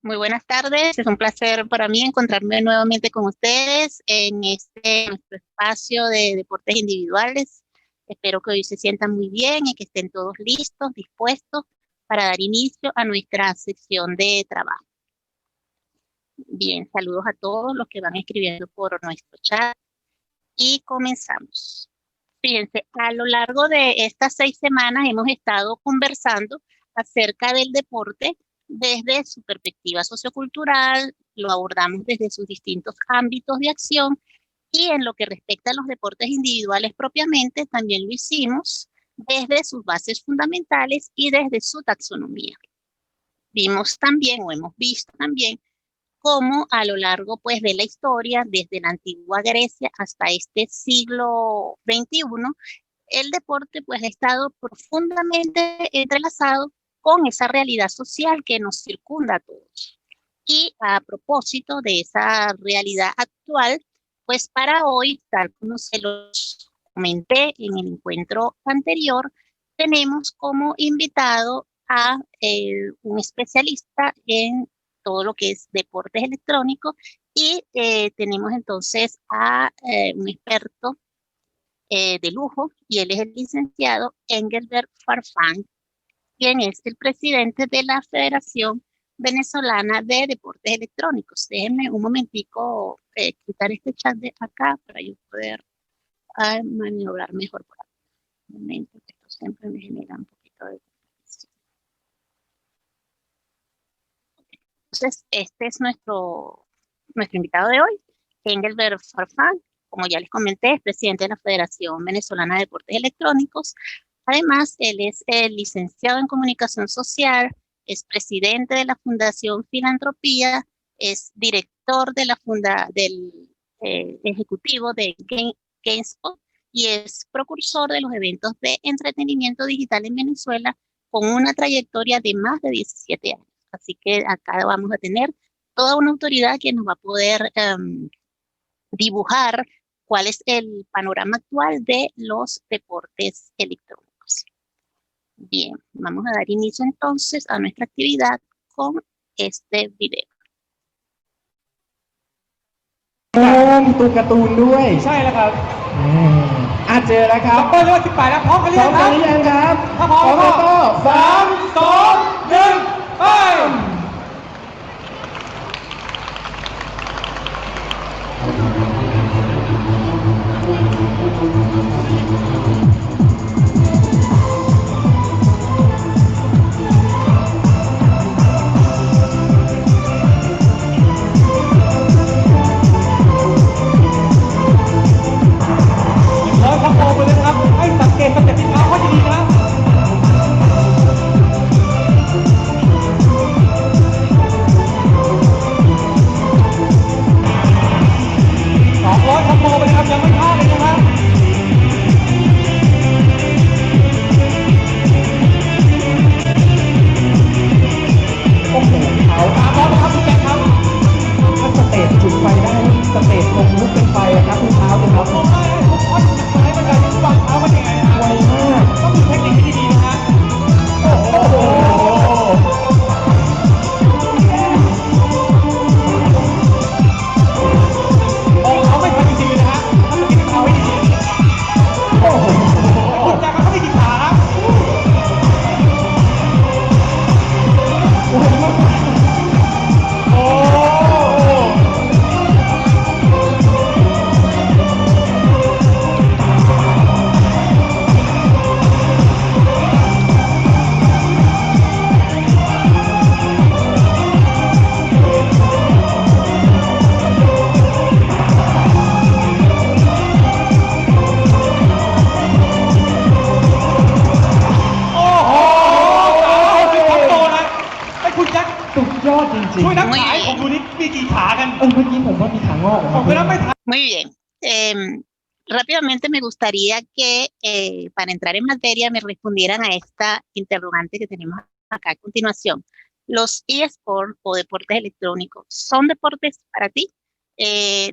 Muy buenas tardes, es un placer para mí encontrarme nuevamente con ustedes en nuestro espacio de deportes individuales. Espero que hoy se sientan muy bien y que estén todos listos, dispuestos para dar inicio a nuestra sección de trabajo. Bien, saludos a todos los que van escribiendo por nuestro chat y comenzamos. Fíjense, a lo largo de estas 6 semanas hemos estado conversando acerca del deporte desde su perspectiva sociocultural, lo abordamos desde sus distintos ámbitos de acción y en lo que respecta a los deportes individuales propiamente, también lo hicimos desde sus bases fundamentales y desde su taxonomía. Vimos también o hemos visto también cómo a lo largo pues de la historia, desde la antigua Grecia hasta este siglo XXI, el deporte pues ha estado profundamente entrelazado con esa realidad social que nos circunda a todos. Y a propósito de esa realidad actual, pues para hoy, tal como se los comenté en el encuentro anterior, tenemos como invitado a un especialista en todo lo que es deportes electrónicos y tenemos entonces a un experto de lujo y él es el licenciado Engelbert Farfán, quien es el presidente de la Federación Venezolana de Deportes Electrónicos. Déjenme un momentico quitar este chat de acá para yo poder maniobrar mejor por aquí. Un momento, que esto siempre me genera un poquito de confusión. Entonces, este es nuestro invitado de hoy, Engelbert Farfán. Como ya les comenté, es presidente de la Federación Venezolana de Deportes Electrónicos. Además, él es el licenciado en Comunicación Social, es presidente de la Fundación Filantropía, es director de del ejecutivo de GameSpot y es precursor de los eventos de entretenimiento digital en Venezuela con una trayectoria de más de 17 años. Así que acá vamos a tener toda una autoridad que nos va a poder dibujar cuál es el panorama actual de los deportes electrónicos. Bien, vamos a dar inicio entonces a nuestra actividad con este video. ตัวการ์ตูนด้วยใช่แล้วครับเจอแล้วครับเปิดเลย18แล้วพร้อมกันหรือยังครับถ้าพร้อมก็3 2 1ไปMuy bien. Rápidamente me gustaría que para entrar en materia me respondieran a esta interrogante que tenemos acá a continuación. ¿Los eSports o deportes electrónicos son deportes para ti?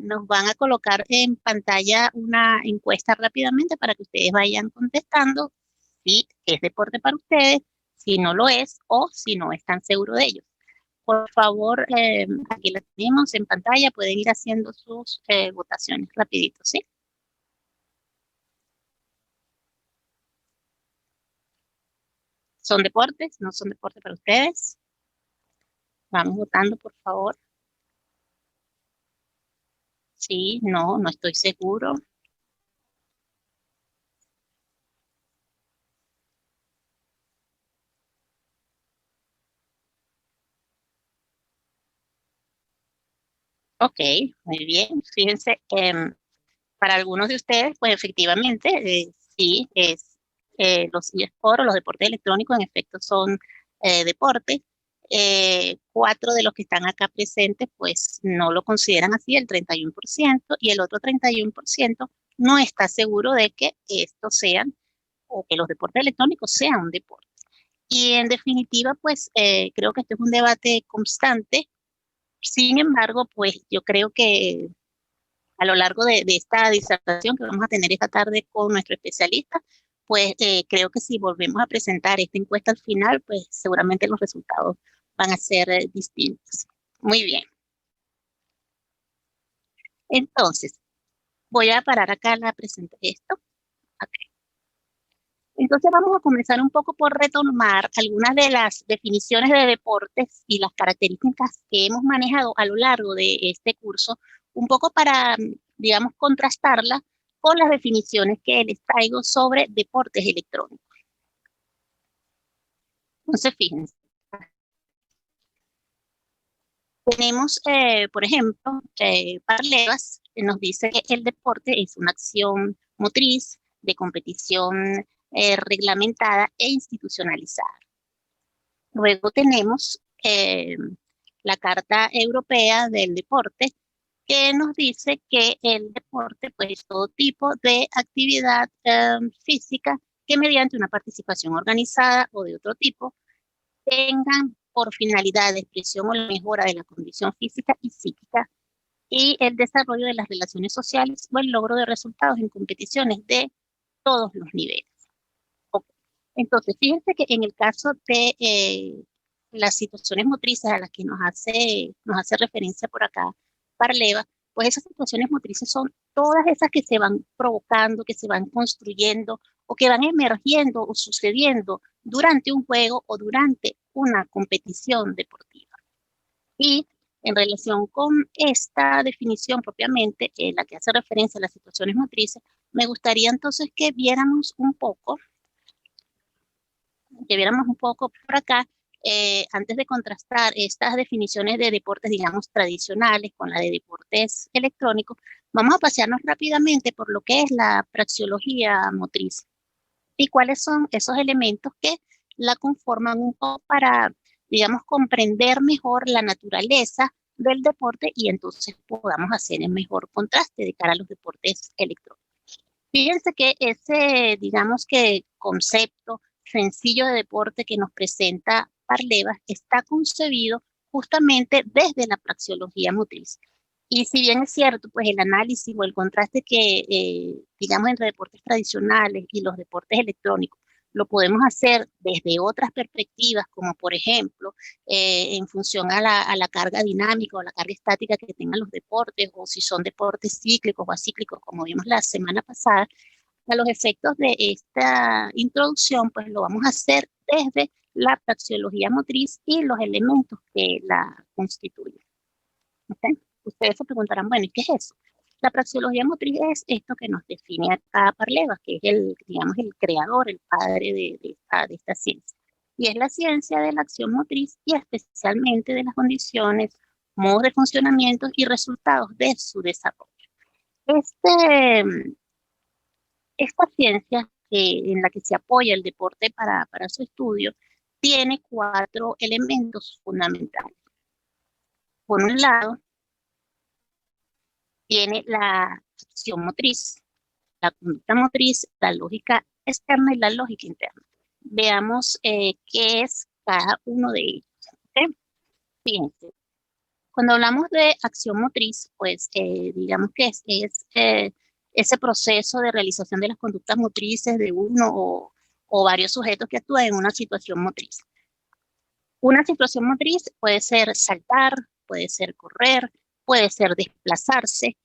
Nos van a colocar en pantalla una encuesta rápidamente para que ustedes vayan contestando si es deporte para ustedes, si no lo es o si no están seguros de ello. Por favor, aquí la tenemos en pantalla, pueden ir haciendo sus votaciones rapidito, ¿sí? ¿Son deportes? ¿No son deportes para ustedes? Vamos votando, por favor. Sí, no estoy seguro. Ok, muy bien. Fíjense, para algunos de ustedes, pues efectivamente, sí, los eSports o los deportes electrónicos en efecto son deportes. 4 de los que están acá presentes, pues no lo consideran así, el 31%, y el otro 31% no está seguro de que estos sean, o que los deportes electrónicos sean un deporte. Y en definitiva, pues creo que este es un debate constante. Sin embargo, pues yo creo que a lo largo de esta disertación que vamos a tener esta tarde con nuestro especialista, pues creo que si volvemos a presentar esta encuesta al final, pues seguramente los resultados van a ser distintos. Muy bien. Entonces, voy a parar acá la presentación. Esto. Okay. Entonces vamos a comenzar un poco por retomar algunas de las definiciones de deportes y las características que hemos manejado a lo largo de este curso, un poco para, digamos, contrastarlas con las definiciones que les traigo sobre deportes electrónicos. Entonces, fíjense, tenemos, por ejemplo, Parlevas, que nos dice que el deporte es una acción motriz de competición reglamentada e institucionalizada. Luego tenemos la Carta Europea del Deporte, que nos dice que el deporte pues, es todo tipo de actividad física que mediante una participación organizada o de otro tipo tengan por finalidad de expresión o la mejora de la condición física y psíquica y el desarrollo de las relaciones sociales o el logro de resultados en competiciones de todos los niveles. Okay. Entonces, fíjense que en el caso de las situaciones motrices a las que nos hace referencia por acá Parleva, pues esas situaciones motrices son todas esas que se van provocando, que se van construyendo o que van emergiendo o sucediendo durante un juego o durante una competición deportiva. Y en relación con esta definición propiamente, la que hace referencia a las situaciones motrices, me gustaría entonces que viéramos un poco por acá, antes de contrastar estas definiciones de deportes, digamos, tradicionales con la de deportes electrónicos, vamos a pasearnos rápidamente por lo que es la praxeología motriz y cuáles son esos elementos que la conforman un poco para, digamos, comprender mejor la naturaleza del deporte y entonces podamos hacer el mejor contraste de cara a los deportes electrónicos. Fíjense que ese, digamos que concepto sencillo de deporte que nos presenta Parlevas está concebido justamente desde la praxeología motriz. Y si bien es cierto, pues el análisis o el contraste que, digamos, entre deportes tradicionales y los deportes electrónicos, lo podemos hacer desde otras perspectivas, como por ejemplo, en función a la carga dinámica o la carga estática que tengan los deportes, o si son deportes cíclicos o acíclicos, como vimos la semana pasada. A los efectos de esta introducción, pues lo vamos a hacer desde la praxeología motriz y los elementos que la constituyen. ¿Okay? Ustedes se preguntarán, bueno, ¿y qué es eso? La praxeología motriz es esto que nos define acá Parlevas, que es el, digamos, el creador, el padre de esta ciencia. Y es la ciencia de la acción motriz y especialmente de las condiciones, modos de funcionamiento y resultados de su desarrollo. Esta ciencia en la que se apoya el deporte para su estudio tiene 4 elementos fundamentales. Por un lado, tiene la acción motriz, la conducta motriz, la lógica externa y la lógica interna. Veamos qué es cada uno de ellos. ¿Okay? Fíjense, cuando hablamos de acción motriz, pues digamos que es ese proceso de realización de las conductas motrices de uno o varios sujetos que actúan en una situación motriz. Una situación motriz puede ser saltar, puede ser correr, puede ser desplazarse,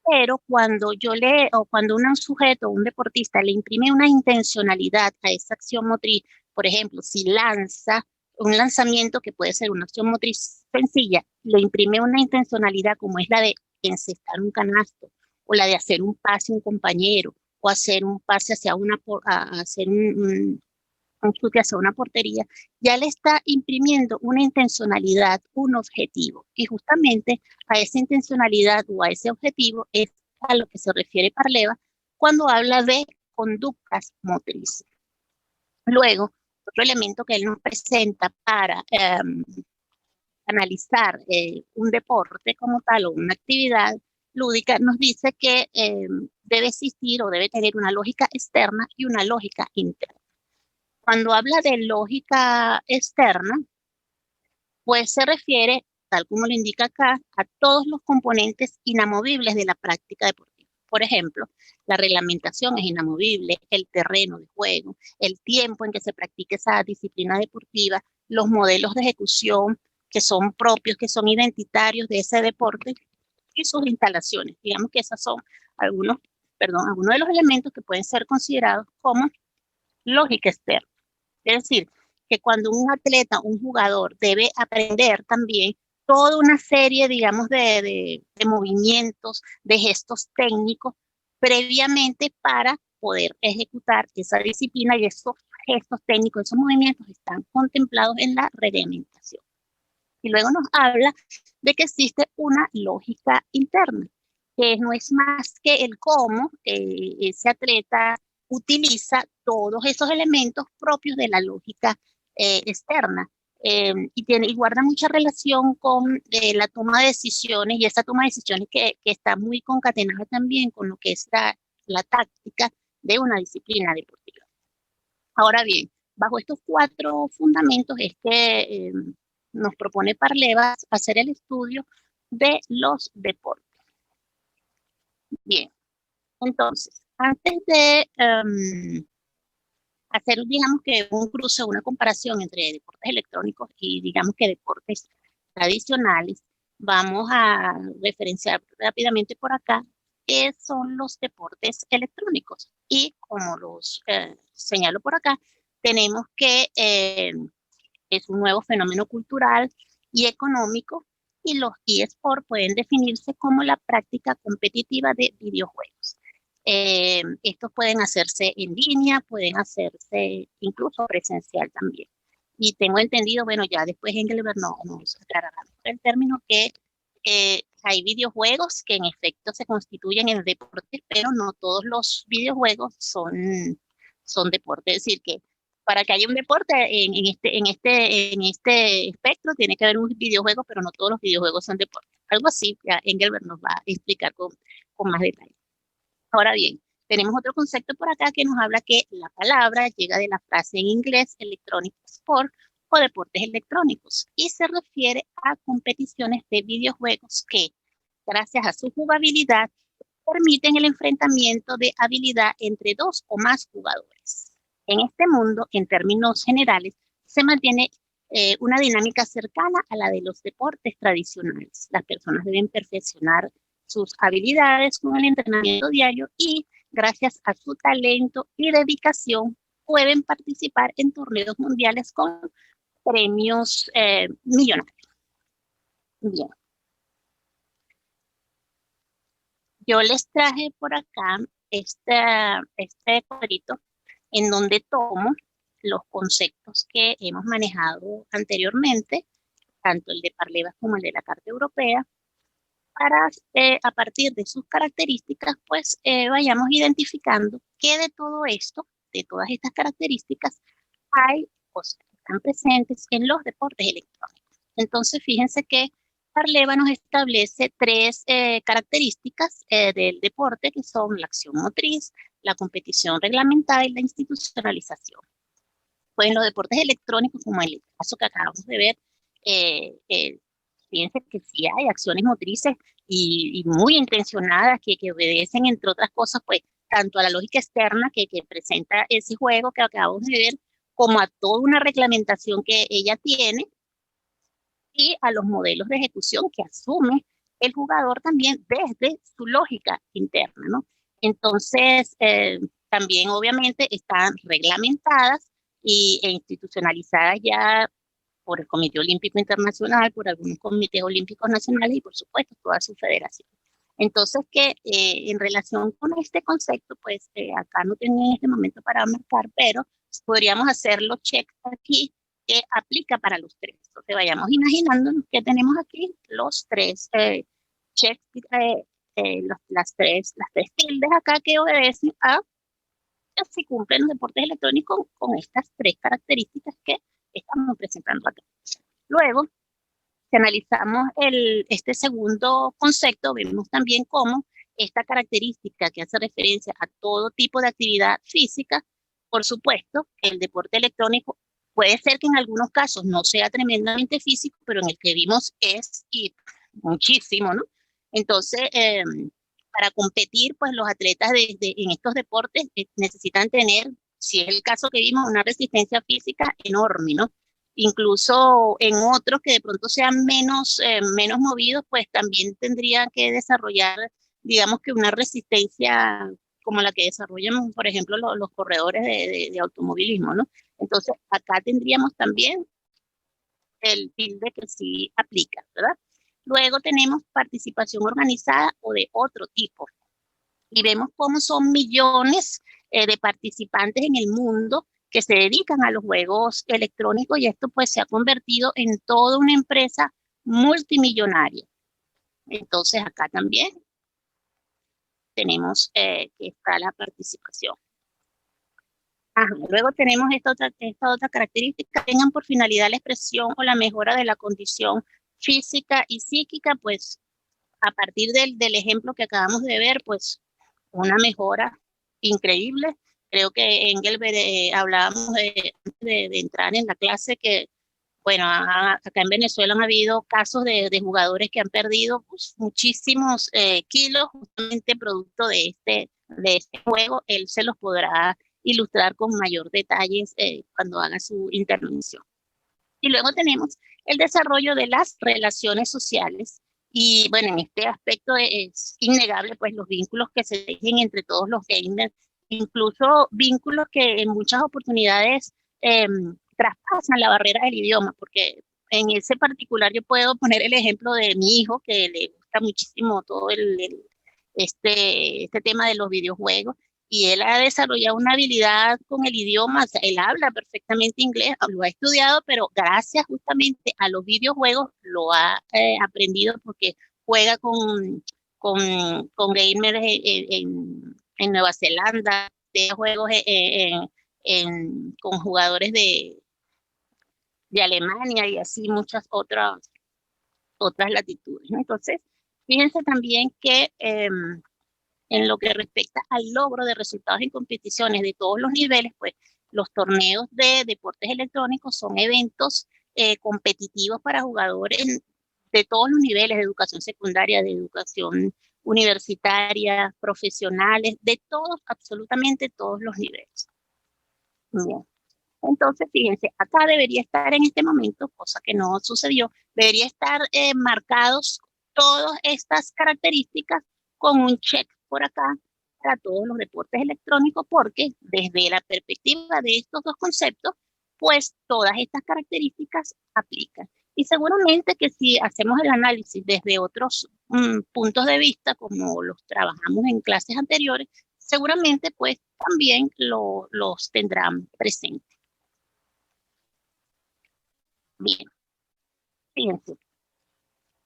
pero cuando un sujeto, un deportista le imprime una intencionalidad a esa acción motriz, por ejemplo, si lanza un lanzamiento que puede ser una acción motriz sencilla, le imprime una intencionalidad como es la de encestar un canasto, o la de hacer un pase a un compañero, o hacer un pase hacia hacer un chute hacia una portería, ya le está imprimiendo una intencionalidad, un objetivo. Y justamente a esa intencionalidad o a ese objetivo es a lo que se refiere Parleva cuando habla de conductas motrices. Luego, otro elemento que él nos presenta para analizar un deporte como tal o una actividad lúdica, nos dice que debe existir o debe tener una lógica externa y una lógica interna. Cuando habla de lógica externa, pues se refiere, tal como lo indica acá, a todos los componentes inamovibles de la práctica deportiva. Por ejemplo, la reglamentación es inamovible, el terreno de juego, el tiempo en que se practica esa disciplina deportiva, los modelos de ejecución que son propios, que son identitarios de ese deporte y sus instalaciones. Digamos que esos son algunos de los elementos que pueden ser considerados como lógica externa. Es decir, que cuando un atleta, un jugador debe aprender también toda una serie, digamos, de movimientos, de gestos técnicos previamente para poder ejecutar esa disciplina, y esos gestos técnicos, esos movimientos están contemplados en la reglamentación. Y luego nos habla de que existe una lógica interna, que no es más que el cómo ese atleta utiliza todos esos elementos propios de la lógica externa. Y guarda mucha relación con la toma de decisiones, y esa toma de decisiones que está muy concatenada también con lo que es la táctica de una disciplina deportiva. Ahora bien, bajo estos 4 fundamentos es que nos propone Parleva hacer el estudio de los deportes. Bien, entonces, antes de hacer, digamos que un cruce, una comparación entre deportes electrónicos y, digamos que deportes tradicionales, vamos a referenciar rápidamente por acá qué son los deportes electrónicos. Y como los señalo por acá, tenemos que es un nuevo fenómeno cultural y económico, y los eSports pueden definirse como la práctica competitiva de videojuegos. Estos pueden hacerse en línea, pueden hacerse incluso presencial también. Y tengo entendido, bueno, ya después Engelbert nos aclarará el término, que hay videojuegos que en efecto se constituyen en deportes, pero no todos los videojuegos son deportes. Es decir, que para que haya un deporte en este espectro tiene que haber un videojuego, pero no todos los videojuegos son deportes. Algo así, ya Engelbert nos va a explicar con más detalle. Ahora bien, tenemos otro concepto por acá que nos habla que la palabra llega de la frase en inglés electronic sport o deportes electrónicos, y se refiere a competiciones de videojuegos que, gracias a su jugabilidad, permiten el enfrentamiento de habilidad entre 2 o más jugadores. En este mundo, en términos generales, se mantiene una dinámica cercana a la de los deportes tradicionales. Las personas deben perfeccionar sus habilidades con el entrenamiento diario y, gracias a su talento y dedicación, pueden participar en torneos mundiales con premios millonarios. Bien. Yo les traje por acá este cuadrito en donde tomo los conceptos que hemos manejado anteriormente, tanto el de Parleva como el de la Carta Europea, para a partir de sus características, pues vayamos identificando qué de todo esto, de todas estas características, hay o sea, están presentes en los deportes electrónicos. Entonces, fíjense que Parleva nos establece 3 características del deporte, que son la acción motriz, la competición reglamentada y la institucionalización. Pues en los deportes electrónicos, como en el caso que acabamos de ver, fíjense que sí hay acciones motrices y muy intencionadas que obedecen, entre otras cosas, pues tanto a la lógica externa que presenta ese juego que acabamos de ver, como a toda una reglamentación que ella tiene, y a los modelos de ejecución que asume el jugador también desde su lógica interna, ¿no? Entonces, también obviamente están reglamentadas e institucionalizadas ya por el Comité Olímpico Internacional, por algunos comités olímpicos nacionales y por supuesto toda su federación. Entonces, que en relación con este concepto, pues acá no tengo en este momento para marcar, pero podríamos hacer los checks aquí que aplica para los tres. Entonces, vayamos imaginando que tenemos aquí los tres checks, las tres tildes acá que obedecen a si cumplen los deportes electrónicos con estas tres características que estamos presentando acá. Luego, si analizamos este segundo concepto, vemos también cómo esta característica que hace referencia a todo tipo de actividad física, por supuesto, el deporte electrónico puede ser que en algunos casos no sea tremendamente físico, pero en el que vimos es y muchísimo, ¿no? Entonces, para competir, pues los atletas en estos deportes necesitan tener, si es el caso que vimos, una resistencia física enorme, ¿no? Incluso en otros que de pronto sean menos movidos, pues también tendrían que desarrollar, digamos que una resistencia como la que desarrollan, por ejemplo, los corredores de automovilismo, ¿no? Entonces, acá tendríamos también el tilde que sí aplica, ¿verdad? Luego tenemos participación organizada o de otro tipo. Y vemos cómo son millones de participantes en el mundo que se dedican a los juegos electrónicos y esto pues se ha convertido en toda una empresa multimillonaria. Entonces acá también tenemos que está la participación. Luego tenemos esta otra característica, tengan por finalidad la expresión o la mejora de la condición física y psíquica, pues a partir del ejemplo que acabamos de ver, pues una mejora increíble. Creo que Engelbert hablábamos de entrar en la clase que, bueno, acá en Venezuela han habido casos de jugadores que han perdido pues, muchísimos kilos justamente producto de este juego. Él se los podrá ilustrar con mayor detalles cuando haga su intervención. Y luego tenemos el desarrollo de las relaciones sociales. Y bueno, en este aspecto es innegable pues los vínculos que se tejen entre todos los gamers, incluso vínculos que en muchas oportunidades traspasan la barrera del idioma, porque en ese particular yo puedo poner el ejemplo de mi hijo, que le gusta muchísimo todo este tema de los videojuegos, y él ha desarrollado una habilidad con el idioma, o sea, él habla perfectamente inglés, lo ha estudiado, pero gracias justamente a los videojuegos lo ha aprendido porque juega con gamers en Nueva Zelanda, de juegos con jugadores de Alemania y así muchas otras latitudes, ¿no? Entonces, fíjense también que en lo que respecta al logro de resultados en competiciones de todos los niveles, pues los torneos de deportes electrónicos son eventos competitivos para jugadores de todos los niveles, de educación secundaria, de educación universitaria, profesionales, de todos, absolutamente todos los niveles. Bien. Entonces, fíjense, acá debería estar en este momento, cosa que no sucedió, debería estar marcados todas estas características con un check por acá para todos los deportes electrónicos, porque desde la perspectiva de estos dos conceptos, pues todas estas características aplican. Y seguramente que si hacemos el análisis desde otros puntos de vista, como los trabajamos en clases anteriores, seguramente pues también los tendrán presentes. Bien, fíjense.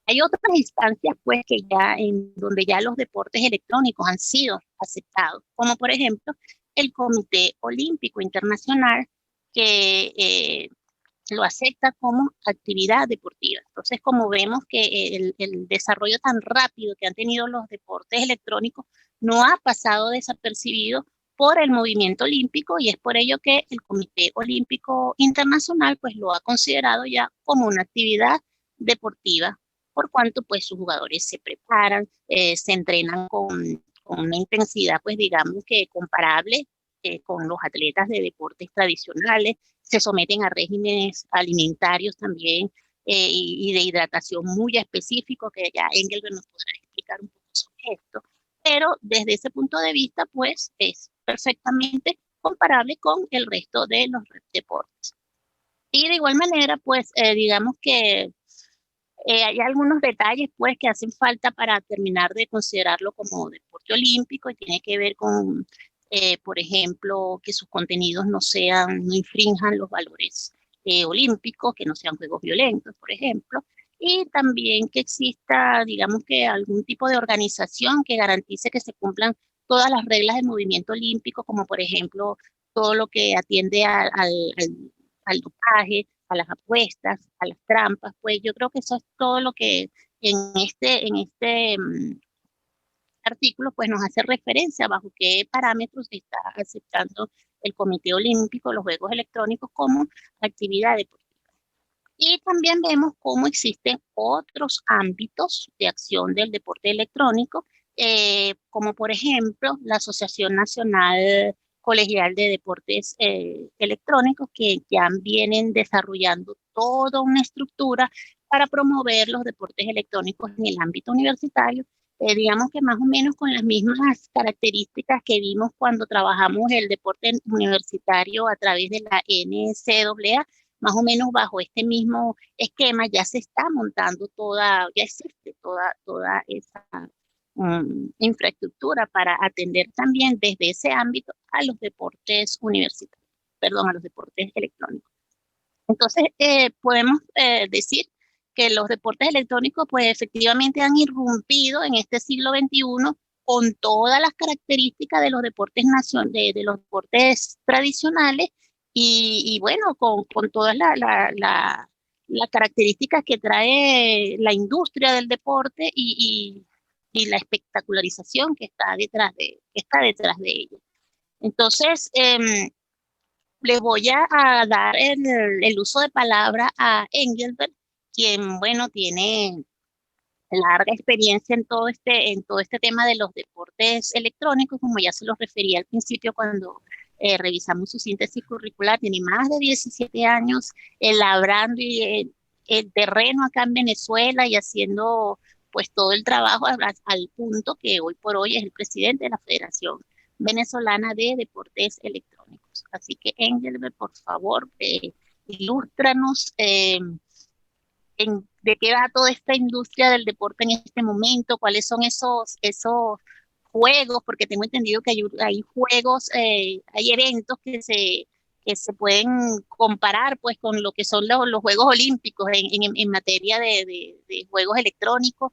Hay otras instancias, pues, que ya en donde ya los deportes electrónicos han sido aceptados, como por ejemplo el Comité Olímpico Internacional, que lo acepta como actividad deportiva. Entonces, como vemos que el desarrollo tan rápido que han tenido los deportes electrónicos no ha pasado desapercibido por el movimiento olímpico y es por ello que el Comité Olímpico Internacional pues lo ha considerado ya como una actividad deportiva, por cuanto pues sus jugadores se preparan, se entrenan con una intensidad pues digamos que comparable con los atletas de deportes tradicionales, se someten a regímenes alimentarios también y de hidratación muy específico, que ya Engelbert nos podrá explicar un poco sobre esto. Pero desde ese punto de vista, pues es perfectamente comparable con el resto de los deportes. Y de igual manera, pues digamos que hay algunos detalles pues que hacen falta para terminar de considerarlo como deporte olímpico y tiene que ver con, por ejemplo, que sus contenidos no infrinjan los valores olímpicos, que no sean juegos violentos, por ejemplo, y también que exista, digamos que algún tipo de organización que garantice que se cumplan todas las reglas del movimiento olímpico, como por ejemplo todo lo que atiende al dopaje, a las apuestas, a las trampas, pues yo creo que eso es todo lo que en este artículo pues nos hace referencia bajo qué parámetros está aceptando el Comité Olímpico los juegos electrónicos como actividad deportiva. Y también vemos cómo existen otros ámbitos de acción del deporte electrónico, como por ejemplo la Asociación Nacional Colegial de Deportes Electrónicos, que ya vienen desarrollando toda una estructura para promover los deportes electrónicos en el ámbito universitario, digamos que más o menos con las mismas características que vimos cuando trabajamos el deporte universitario a través de la NCAA, más o menos bajo este mismo esquema ya se está montando ya existe toda esa infraestructura para atender también desde ese ámbito a los deportes universitarios, perdón, a los deportes electrónicos. Entonces, podemos decir que los deportes electrónicos pues efectivamente han irrumpido en este siglo XXI con todas las características de los deportes de los deportes tradicionales y bueno, con todas las características que trae la industria del deporte y la espectacularización que está detrás de ella. Entonces, le voy a dar el uso de palabra a Engelbert, quien, bueno, tiene larga experiencia en todo este tema de los deportes electrónicos, como ya se los refería al principio cuando revisamos su síntesis curricular. Tiene más de 17 años labrando el terreno acá en Venezuela y haciendo pues todo el trabajo al punto que hoy por hoy es el presidente de la Federación Venezolana de Deportes Electrónicos. Así que, Engelbert, por favor, ilústranos de qué va toda esta industria del deporte en este momento, cuáles son esos juegos, porque tengo entendido que hay juegos, hay eventos que se pueden comparar pues con lo que son los Juegos Olímpicos en materia de juegos electrónicos.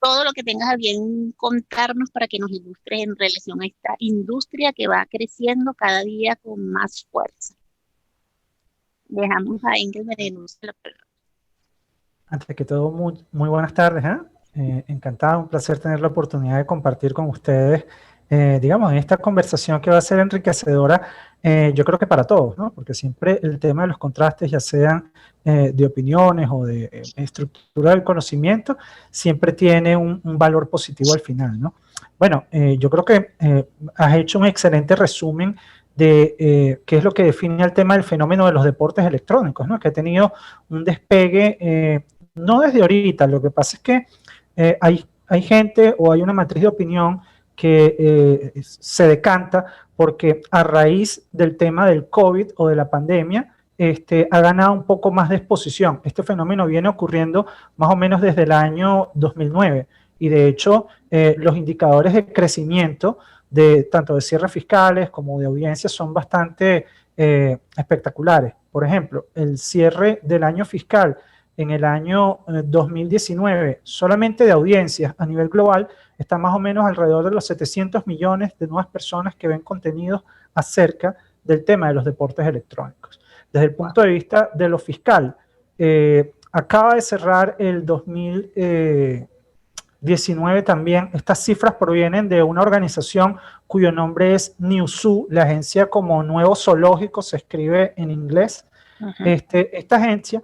Todo lo que tengas a bien contarnos para que nos ilustres en relación a esta industria que va creciendo cada día con más fuerza. Dejamos a Engelbert en uso de la palabra. Antes que todo, muy buenas tardes. Encantado, un placer tener la oportunidad de compartir con ustedes, digamos, en esta conversación que va a ser enriquecedora, yo creo que para todos, ¿no? Porque siempre el tema de los contrastes, ya sean de opiniones o de estructura del conocimiento, siempre tiene un valor positivo al final, ¿no? Bueno, yo creo que has hecho un excelente resumen de qué es lo que define el tema del fenómeno de los deportes electrónicos, ¿no? Que ha tenido un despegue, no desde ahorita. Lo que pasa es que hay gente o hay una matriz de opinión que se decanta porque a raíz del tema del COVID o de la pandemia ha ganado un poco más de exposición. Este fenómeno viene ocurriendo más o menos desde el año 2009 y de hecho los indicadores de crecimiento tanto de cierres fiscales como de audiencias son bastante espectaculares. Por ejemplo, el cierre del año fiscal en el año 2019, solamente de audiencias a nivel global, está más o menos alrededor de los 700 millones de nuevas personas que ven contenidos acerca del tema de los deportes electrónicos. Desde el punto de vista de lo fiscal, acaba de cerrar el 2019 también. Estas cifras provienen de una organización cuyo nombre es Newzoo, la agencia como Nuevo Zoológico, se escribe en inglés. Esta agencia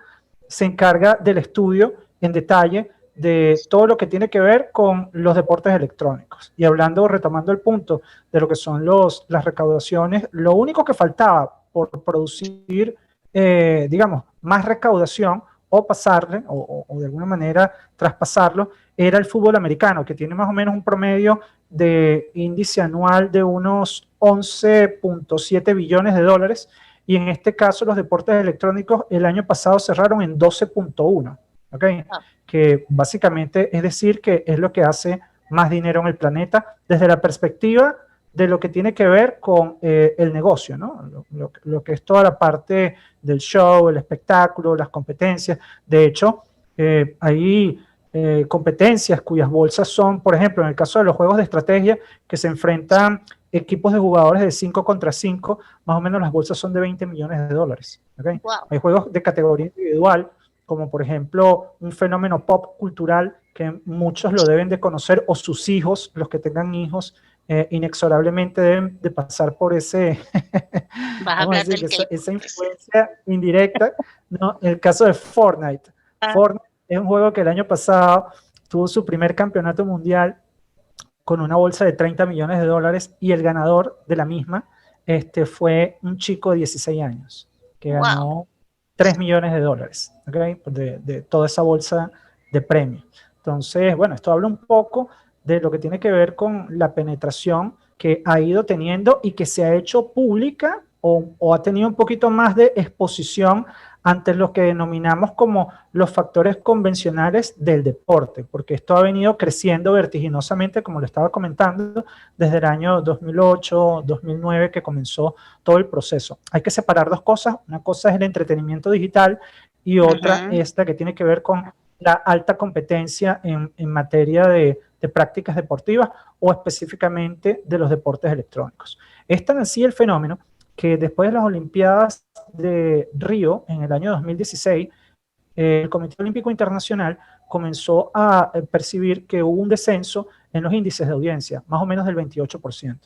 se encarga del estudio en detalle de todo lo que tiene que ver con los deportes electrónicos. Y retomando el punto de lo que son las recaudaciones, lo único que faltaba por producir, digamos, más recaudación o pasarle, o de alguna manera traspasarlo, era el fútbol americano, que tiene más o menos un promedio de índice anual de unos 11.7 billones de dólares, y en este caso los deportes electrónicos el año pasado cerraron en 12.1, ¿ok? Que básicamente es decir que es lo que hace más dinero en el planeta desde la perspectiva de lo que tiene que ver con el negocio, ¿no? Lo que es toda la parte del show, el espectáculo, las competencias. De hecho, hay competencias cuyas bolsas son, por ejemplo, en el caso de los juegos de estrategia, que se enfrentan equipos de jugadores de 5 contra 5, más o menos las bolsas son de 20 millones de dólares. ¿Okay? Wow. Hay juegos de categoría individual, como por ejemplo un fenómeno pop cultural que muchos lo deben de conocer, o sus hijos, los que tengan hijos, inexorablemente deben de pasar por ese, Vas a vamos a hablar decir, del esa influencia indirecta, ¿no? El caso de Fortnite. Fortnite es un juego que el año pasado tuvo su primer campeonato mundial con una bolsa de 30 millones de dólares, y el ganador de la misma fue un chico de 16 años que ganó 3 millones de dólares, ¿okay? De toda esa bolsa de premio. Entonces, bueno, esto habla un poco de lo que tiene que ver con la penetración que ha ido teniendo y que se ha hecho pública, o ha tenido un poquito más de exposición ante lo que denominamos como los factores convencionales del deporte, porque esto ha venido creciendo vertiginosamente, como lo estaba comentando, desde el año 2008, 2009, que comenzó todo el proceso. Hay que separar dos cosas. Una cosa es el entretenimiento digital y otra es la que tiene que ver con la alta competencia en materia de prácticas deportivas, o específicamente de los deportes electrónicos. Es tan así el fenómeno que después de las Olimpiadas de Río en el año 2016, el Comité Olímpico Internacional comenzó a percibir que hubo un descenso en los índices de audiencia, más o menos del 28%.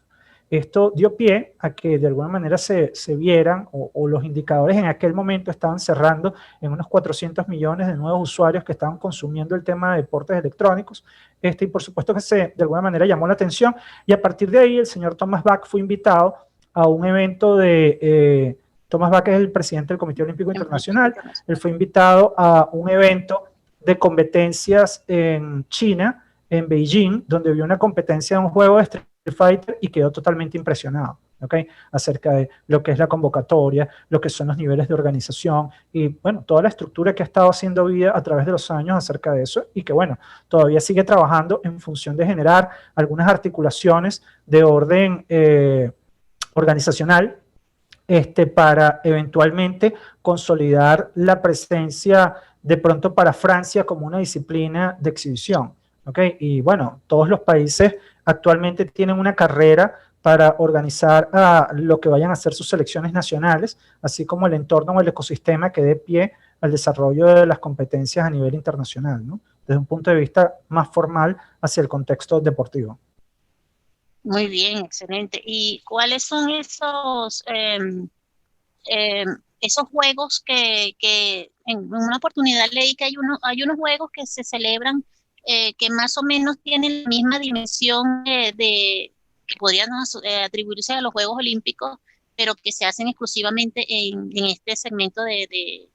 Esto dio pie a que de alguna manera se vieran, o los indicadores en aquel momento estaban cerrando en unos 400 millones de nuevos usuarios que estaban consumiendo el tema de deportes electrónicos. Y por supuesto que de alguna manera llamó la atención, y a partir de ahí el señor Thomas Bach fue invitado a un evento de... Thomas Bach es el presidente del Comité Olímpico Internacional. Él fue invitado a un evento de competencias en China, en Beijing, donde vio una competencia de un juego de Street Fighter y quedó totalmente impresionado, ¿okay? Acerca de lo que es la convocatoria, lo que son los niveles de organización y, bueno, toda la estructura que ha estado haciendo vida a través de los años acerca de eso, y que, bueno, todavía sigue trabajando en función de generar algunas articulaciones de orden organizacional, para eventualmente consolidar la presencia de pronto para Francia como una disciplina de exhibición. ¿Okay? Y bueno, todos los países actualmente tienen una carrera para organizar lo que vayan a ser sus selecciones nacionales, así como el entorno o el ecosistema que dé pie al desarrollo de las competencias a nivel internacional, ¿no? Desde un punto de vista más formal hacia el contexto deportivo. Muy bien, excelente. ¿Y cuáles son esos juegos que en una oportunidad leí que hay unos juegos que se celebran que más o menos tienen la misma dimensión que podrían atribuirse a los Juegos Olímpicos, pero que se hacen exclusivamente en este segmento de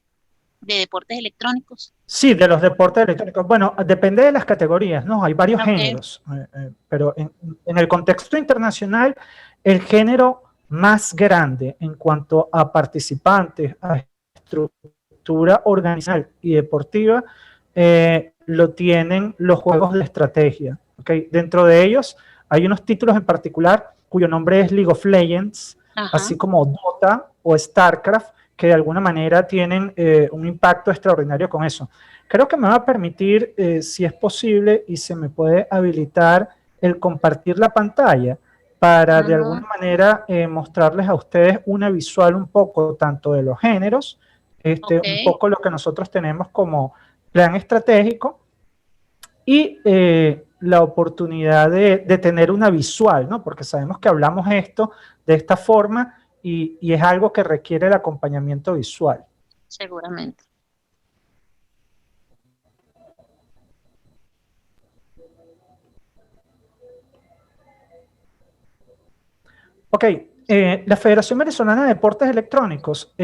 deportes electrónicos? Sí, de los deportes electrónicos. Bueno, depende de las categorías, ¿no? Hay varios géneros, pero en el contexto internacional, el género más grande en cuanto a participantes, a estructura organizacional y deportiva, lo tienen los juegos de estrategia, ¿okay? Dentro de ellos hay unos títulos en particular cuyo nombre es League of Legends, así como Dota o StarCraft, que de alguna manera tienen un impacto extraordinario con eso. Creo que me va a permitir, si es posible y se me puede habilitar, el compartir la pantalla para de alguna manera mostrarles a ustedes una visual un poco tanto de los géneros, un poco lo que nosotros tenemos como plan estratégico, y la oportunidad de tener una visual, ¿no? Porque sabemos que hablamos esto de esta forma y es algo que requiere el acompañamiento visual. Seguramente. Ok, La Federación Venezolana de Deportes Electrónicos,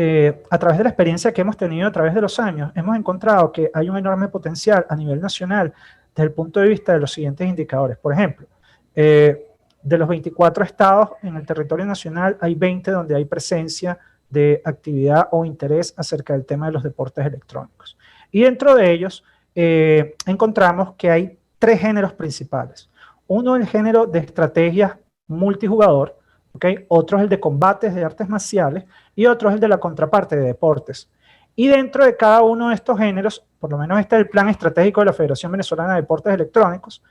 a través de la experiencia que hemos tenido a través de los años, hemos encontrado que hay un enorme potencial a nivel nacional desde el punto de vista de los siguientes indicadores. Por ejemplo, de los 24 estados en el territorio nacional, hay 20 donde hay presencia de actividad o interés acerca del tema de los deportes electrónicos. Y dentro de ellos encontramos que hay 3 géneros principales. Uno es el género de estrategias multijugador, ¿okay? Otro es el de combates de artes marciales y otro es el de la contraparte de deportes. Y dentro de cada uno de estos géneros, por lo menos este es el plan estratégico de la Federación Venezolana de Deportes Electrónicos,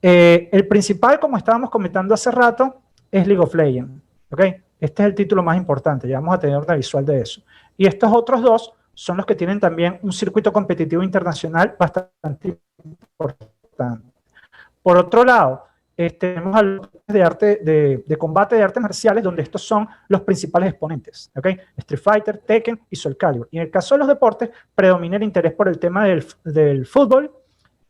el principal, como estábamos comentando hace rato, es League of Legends. ¿Okay? Este es el título más importante, ya vamos a tener una visual de eso. Y estos otros 2 son los que tienen también un circuito competitivo internacional bastante importante. Por otro lado, tenemos a los de combate de artes marciales, donde estos son los principales exponentes, ¿okay? Street Fighter, Tekken y Soul Calibur. Y en el caso de los deportes, predomina el interés por el tema del fútbol,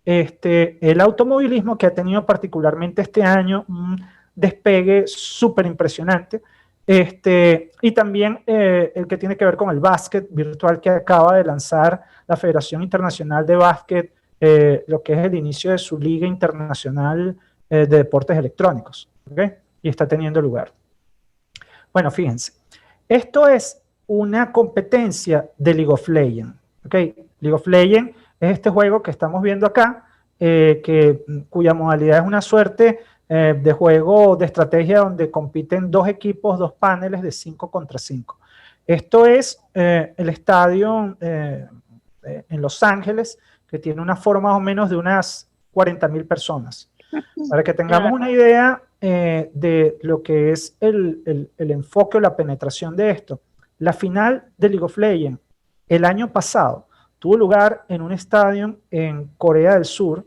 el automovilismo, que ha tenido particularmente este año un despegue súper impresionante, y también el que tiene que ver con el básquet virtual que acaba de lanzar la Federación Internacional de Básquet, lo que es el inicio de su liga internacional de deportes electrónicos, ¿okay? Y está teniendo lugar. Bueno, fíjense, esto es una competencia de League of Legends, ¿okay? League of Legends es este juego que estamos viendo acá, cuya modalidad es una suerte de juego de estrategia donde compiten 2 equipos, 2 paneles de 5 contra 5. Esto es el estadio en Los Ángeles, que tiene una forma más o menos de unas 40.000 personas. Para que tengamos una idea de lo que es el enfoque o la penetración de esto, la final de League of Legends el año pasado tuvo lugar en un estadio en Corea del Sur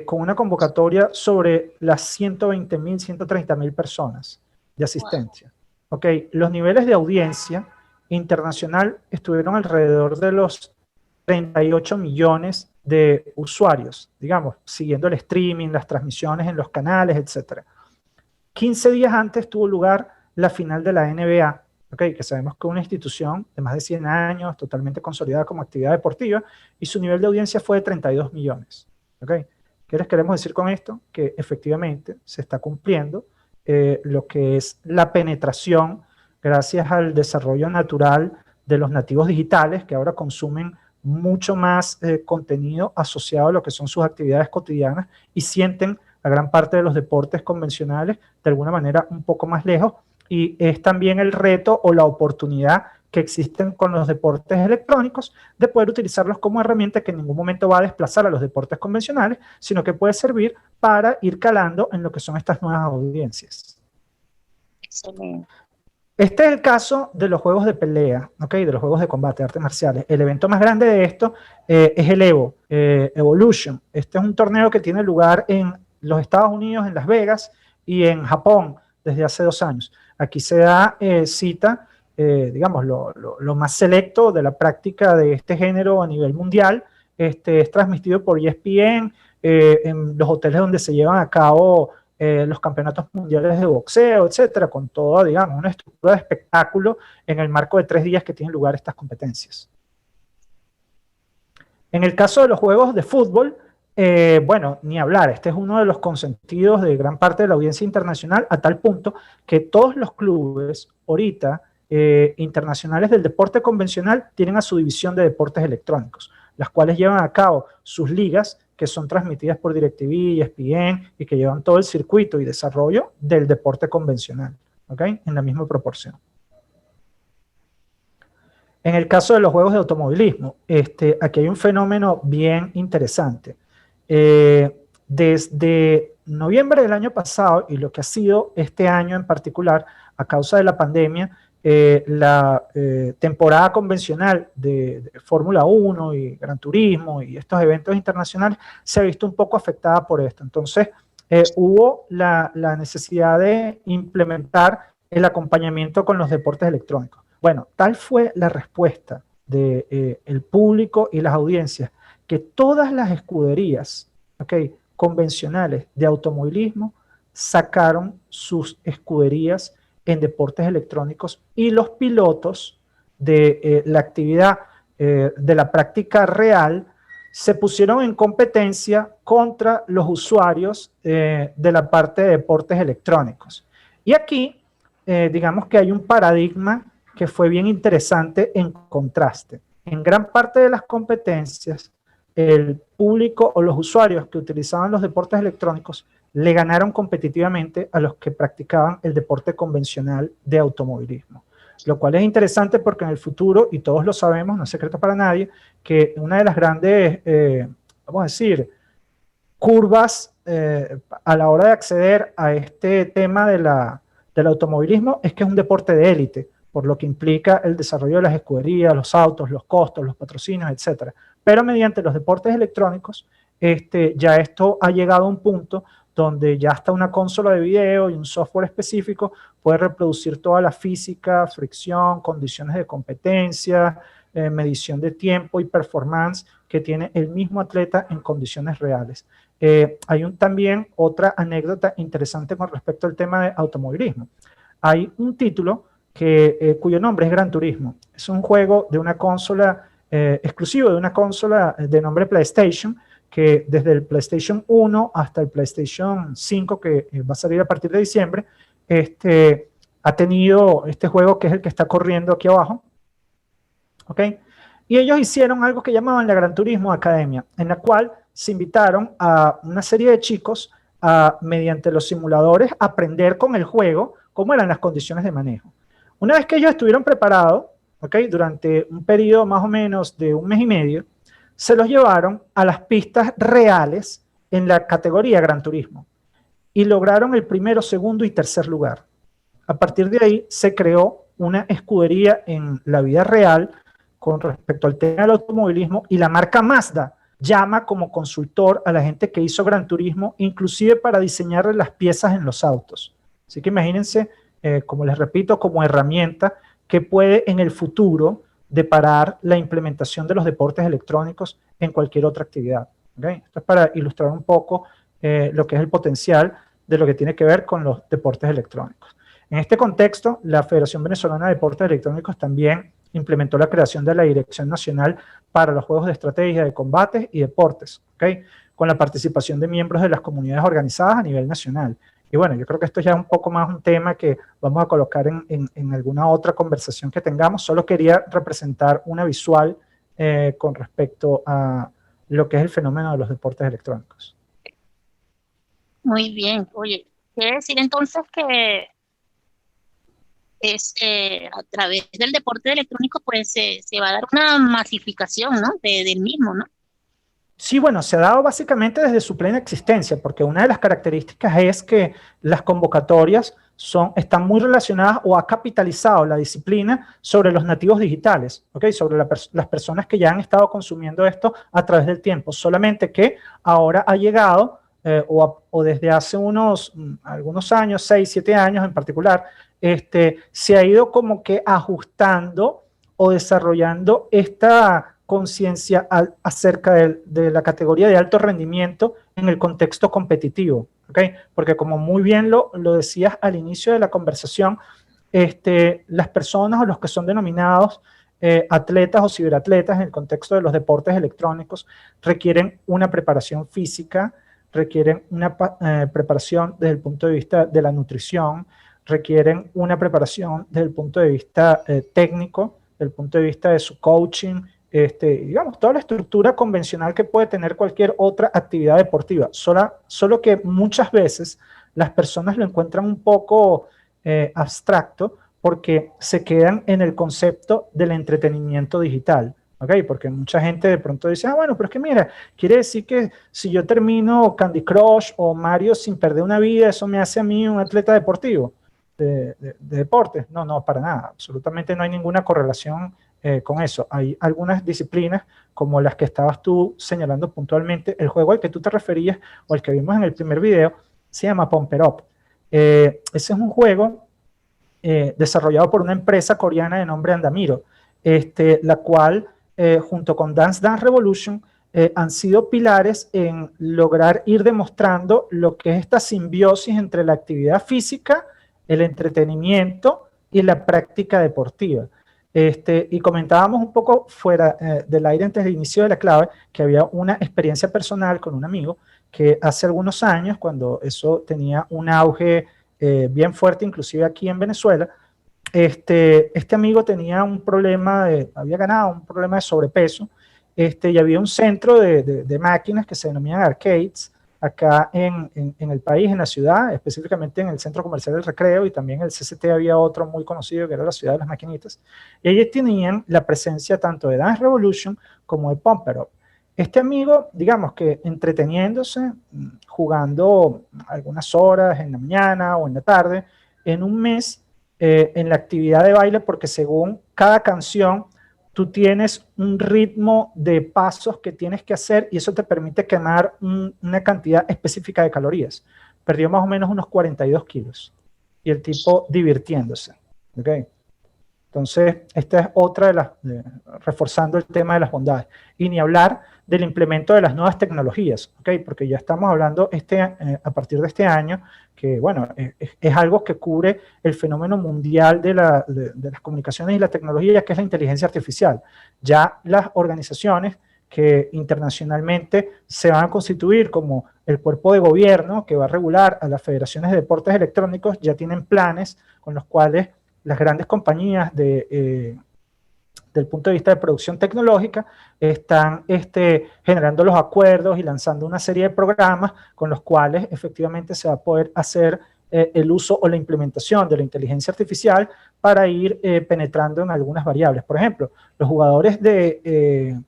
con una convocatoria sobre las 120.000, 130.000 personas de asistencia. Wow. Okay. Los niveles de audiencia internacional estuvieron alrededor de los 38 millones de usuarios, digamos, siguiendo el streaming, las transmisiones en los canales, etc. 15 días antes tuvo lugar la final de la NBA, ¿okay? Que sabemos que es una institución de más de 100 años, totalmente consolidada como actividad deportiva, y su nivel de audiencia fue de 32 millones. ¿Okay? ¿Qué les queremos decir con esto? Que efectivamente se está cumpliendo lo que es la penetración gracias al desarrollo natural de los nativos digitales, que ahora consumen mucho más contenido asociado a lo que son sus actividades cotidianas y sienten a gran parte de los deportes convencionales de alguna manera un poco más lejos, y es también el reto o la oportunidad que existen con los deportes electrónicos de poder utilizarlos como herramienta que en ningún momento va a desplazar a los deportes convencionales, sino que puede servir para ir calando en lo que son estas nuevas audiencias. Excelente. Este es el caso de los juegos de pelea, ¿okay? De los juegos de combate, de artes marciales. El evento más grande de esto es el Evo, Evolution. Este es un torneo que tiene lugar en los Estados Unidos, en Las Vegas, y en Japón desde hace 2 años. Aquí se da cita, digamos, lo más selecto de la práctica de este género a nivel mundial. Es transmitido por ESPN, en los hoteles donde se llevan a cabo los campeonatos mundiales de boxeo, etcétera, con toda, digamos, una estructura de espectáculo en el marco de 3 días que tienen lugar estas competencias. En el caso de los juegos de fútbol, bueno, ni hablar, este es uno de los consentidos de gran parte de la audiencia internacional, a tal punto que todos los clubes ahorita internacionales del deporte convencional tienen a su división de deportes electrónicos, las cuales llevan a cabo sus ligas, que son transmitidas por DirecTV, ESPN, y que llevan todo el circuito y desarrollo del deporte convencional, ¿okay? En la misma proporción. En el caso de los juegos de automovilismo, aquí hay un fenómeno bien interesante. Desde noviembre del año pasado y lo que ha sido este año en particular, a causa de la pandemia, la temporada convencional de Fórmula 1 y Gran Turismo y estos eventos internacionales se ha visto un poco afectada por esto. Entonces, hubo la necesidad de implementar el acompañamiento con los deportes electrónicos. Bueno, tal fue la respuesta del público y las audiencias, que todas las escuderías, ¿okay?, convencionales de automovilismo sacaron sus escuderías en deportes electrónicos y los pilotos de la actividad de la práctica real se pusieron en competencia contra los usuarios de la parte de deportes electrónicos. Y aquí, digamos que hay un paradigma que fue bien interesante en contraste. En gran parte de las competencias, el público o los usuarios que utilizaban los deportes electrónicos le ganaron competitivamente a los que practicaban el deporte convencional de automovilismo. Lo cual es interesante porque en el futuro, y todos lo sabemos, no es secreto para nadie, que una de las grandes, vamos a decir, curvas a la hora de acceder a este tema del automovilismo es que es un deporte de élite, por lo que implica el desarrollo de las escuderías, los autos, los costos, los patrocinios, etc. Pero mediante los deportes electrónicos, ya esto ha llegado a un punto donde ya hasta una consola de video y un software específico puede reproducir toda la física, fricción, condiciones de competencia, medición de tiempo y performance que tiene el mismo atleta en condiciones reales. Hay también otra anécdota interesante con respecto al tema de automovilismo. Hay un título cuyo nombre es Gran Turismo. Es un juego de una consola exclusivo de una consola de nombre PlayStation, que desde el PlayStation 1 hasta el PlayStation 5, que va a salir a partir de diciembre, ha tenido este juego que es el que está corriendo aquí abajo. ¿Ok? Y ellos hicieron algo que llamaban la Gran Turismo Academia, en la cual se invitaron a una serie de chicos a, mediante los simuladores, aprender con el juego cómo eran las condiciones de manejo. Una vez que ellos estuvieron preparados, ¿okay?, durante un periodo más o menos de un mes y medio, se los llevaron a las pistas reales en la categoría Gran Turismo y lograron el primero, segundo y tercer lugar. A partir de ahí se creó una escudería en la vida real con respecto al tema del automovilismo, y la marca Mazda llama como consultor a la gente que hizo Gran Turismo, inclusive para diseñar las piezas en los autos. Así que imagínense, como les repito, como herramienta que puede en el futuro deparar la implementación de los deportes electrónicos en cualquier otra actividad. ¿Okay? Esto es para ilustrar un poco lo que es el potencial de lo que tiene que ver con los deportes electrónicos. En este contexto, la Federación Venezolana de Deportes Electrónicos también implementó la creación de la Dirección Nacional para los Juegos de Estrategia de Combates y Deportes, ¿okay?, con la participación de miembros de las comunidades organizadas a nivel nacional. Y bueno, yo creo que esto ya es un poco más un tema que vamos a colocar en alguna otra conversación que tengamos. Solo quería representar una visual con respecto a lo que es el fenómeno de los deportes electrónicos. Muy bien. Oye, quiere decir entonces que a través del deporte electrónico pues se va a dar una masificación, ¿no?, del mismo, ¿no? Sí, bueno, se ha dado básicamente desde su plena existencia, porque una de las características es que las convocatorias están muy relacionadas, o ha capitalizado la disciplina sobre los nativos digitales, ¿okay?, sobre las personas que ya han estado consumiendo esto a través del tiempo, solamente que ahora ha llegado, o desde hace algunos años, 6, 7 años en particular, se ha ido como que ajustando o desarrollando esta conciencia acerca de la categoría de alto rendimiento en el contexto competitivo, ¿okay? Porque como muy bien lo decías al inicio de la conversación, las personas o los que son denominados atletas o ciberatletas en el contexto de los deportes electrónicos requieren una preparación física, requieren una preparación desde el punto de vista de la nutrición, requieren una preparación desde el punto de vista técnico, desde el punto de vista de su coaching, digamos, toda la estructura convencional que puede tener cualquier otra actividad deportiva. Solo que muchas veces las personas lo encuentran un poco abstracto porque se quedan en el concepto del entretenimiento digital. ¿Okay? Porque mucha gente de pronto dice, bueno, pero es que mira, quiere decir que si yo termino Candy Crush o Mario sin perder una vida, eso me hace a mí un atleta deportivo de deportes. No, para nada, absolutamente no hay ninguna correlación con eso. Hay algunas disciplinas como las que estabas tú señalando puntualmente. El juego al que tú te referías o el que vimos en el primer video se llama Pump It Up. Ese es un juego desarrollado por una empresa coreana de nombre Andamiro, la cual junto con Dance Dance Revolution han sido pilares en lograr ir demostrando lo que es esta simbiosis entre la actividad física el entretenimiento y la práctica deportiva. Y comentábamos un poco fuera del aire antes del inicio de la clave que había una experiencia personal con un amigo que hace algunos años, cuando eso tenía un auge bien fuerte, inclusive aquí en Venezuela, este amigo tenía un problema, había ganado un problema de sobrepeso, y había un centro de máquinas que se denominan arcades acá en el país, en la ciudad, específicamente en el Centro Comercial del Recreo, y también en el CCT había otro muy conocido que era la Ciudad de las Maquinitas, y ellos tenían la presencia tanto de Dance Revolution como de Pump It Up. Este amigo, digamos que entreteniéndose, jugando algunas horas en la mañana o en la tarde, en un mes, en la actividad de baile, porque según cada canción, tú tienes un ritmo de pasos que tienes que hacer y eso te permite quemar una cantidad específica de calorías. Perdió más o menos unos 42 kilos y el tipo divirtiéndose. ¿Okay? Entonces, esta es otra de las, reforzando el tema de las bondades. Y ni hablar del implemento de las nuevas tecnologías, ¿okay? Porque ya estamos hablando a partir de este año, que bueno, es algo que cubre el fenómeno mundial de las comunicaciones y la tecnología, que es la inteligencia artificial. Ya las organizaciones que internacionalmente se van a constituir como el cuerpo de gobierno que va a regular a las federaciones de deportes electrónicos, ya tienen planes con los cuales las grandes compañías del punto de vista de producción tecnológica están generando los acuerdos y lanzando una serie de programas con los cuales efectivamente se va a poder hacer el uso o la implementación de la inteligencia artificial para ir penetrando en algunas variables. Por ejemplo, los jugadores de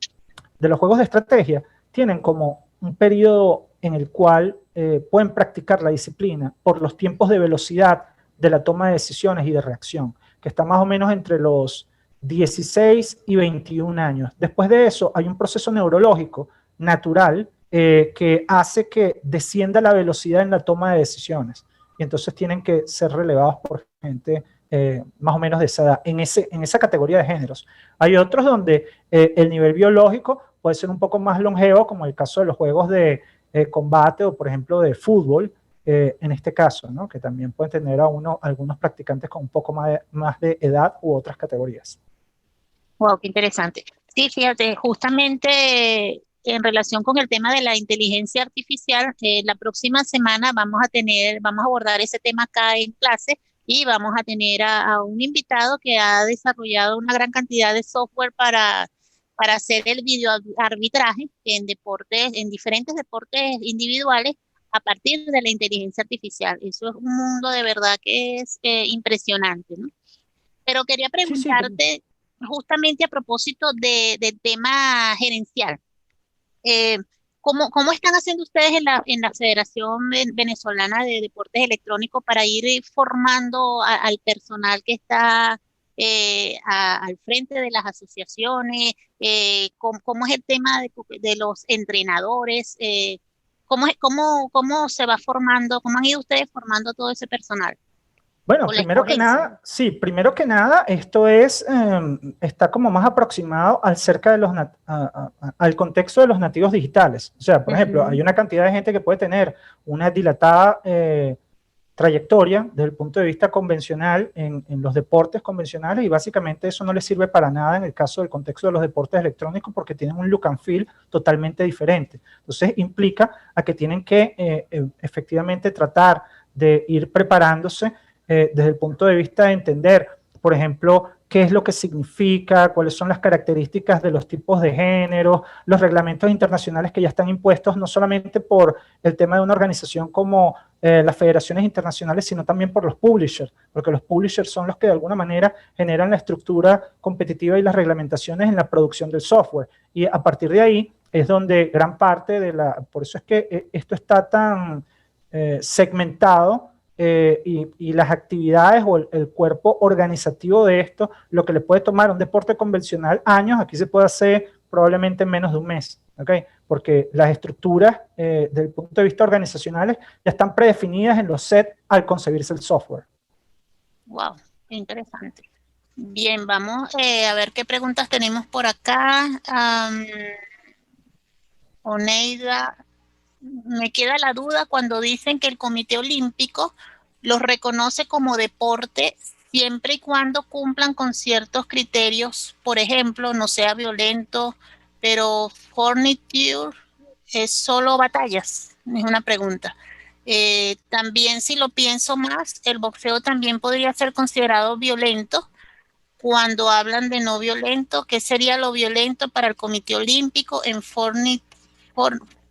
los juegos de estrategia tienen como un periodo en el cual pueden practicar la disciplina por los tiempos de velocidad de la toma de decisiones y de reacción, que está más o menos entre los 16 y 21 años. Después de eso hay un proceso neurológico natural que hace que descienda la velocidad en la toma de decisiones y entonces tienen que ser relevados por gente más o menos de esa edad, en esa categoría de géneros. Hay otros donde el nivel biológico puede ser un poco más longevo, como el caso de los juegos de combate o por ejemplo de fútbol, en este caso, ¿no? Que también pueden tener algunos practicantes con un poco más de edad u otras categorías. Wow, qué interesante. Sí, fíjate, justamente en relación con el tema de la inteligencia artificial, la próxima semana vamos a abordar ese tema acá en clase y vamos a tener a un invitado que ha desarrollado una gran cantidad de software para hacer el video arbitraje en deportes, en diferentes deportes individuales a partir de la inteligencia artificial. Eso es un mundo de verdad que es impresionante, ¿no? Pero quería preguntarte, justamente a propósito del tema gerencial, ¿cómo están haciendo ustedes en la Federación Venezolana de Deportes Electrónicos para ir formando al personal que está al frente de las asociaciones? ¿Cómo es el tema de los entrenadores? ¿Cómo se va formando? ¿Cómo han ido ustedes formando todo ese personal? Bueno, primero que nada, esto está como más aproximado al contexto de los nativos digitales. O sea, por ejemplo, hay una cantidad de gente que puede tener una dilatada trayectoria desde el punto de vista convencional en los deportes convencionales y básicamente eso no les sirve para nada en el caso del contexto de los deportes electrónicos porque tienen un look and feel totalmente diferente. Entonces implica a que tienen que efectivamente tratar de ir preparándose desde el punto de vista de entender, por ejemplo, qué es lo que significa, cuáles son las características de los tipos de género, los reglamentos internacionales que ya están impuestos, no solamente por el tema de una organización como las federaciones internacionales, sino también por los publishers, porque los publishers son los que de alguna manera generan la estructura competitiva y las reglamentaciones en la producción del software. Y a partir de ahí es donde gran parte por eso es que esto está tan segmentado, y las actividades o el cuerpo organizativo de esto, lo que le puede tomar un deporte convencional años, aquí se puede hacer probablemente en menos de un mes, ¿okay? Porque las estructuras desde el punto de vista organizacionales ya están predefinidas en los sets al concebirse el software. Wow, qué interesante. Bien, vamos a ver qué preguntas tenemos por acá. Oneida, me queda la duda cuando dicen que el Comité Olímpico los reconoce como deporte siempre y cuando cumplan con ciertos criterios, por ejemplo, no sea violento, pero Fortnite es solo batallas, es una pregunta. También si lo pienso más, el boxeo también podría ser considerado violento cuando hablan de no violento. ¿Qué sería lo violento para el Comité Olímpico en Fortnite?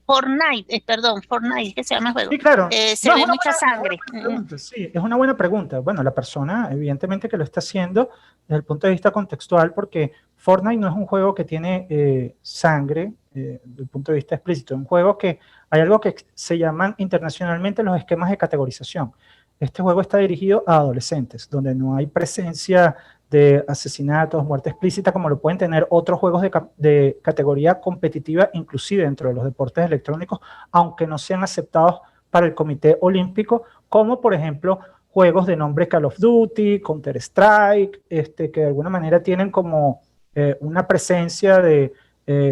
Fortnite, que se llama el juego. Sí, claro. Se No, ve mucha sangre. pregunta, sí, es una buena pregunta. Bueno, la persona evidentemente que lo está haciendo desde el punto de vista contextual, porque Fortnite no es un juego que tiene sangre desde el punto de vista explícito, es un juego que hay algo que se llaman internacionalmente los esquemas de categorización. Este juego está dirigido a adolescentes, donde no hay presencia de asesinatos, muerte explícita, como lo pueden tener otros juegos de categoría competitiva, inclusive dentro de los deportes electrónicos, aunque no sean aceptados para el Comité Olímpico, como por ejemplo juegos de nombre Call of Duty, Counter-Strike, que de alguna manera tienen como una presencia de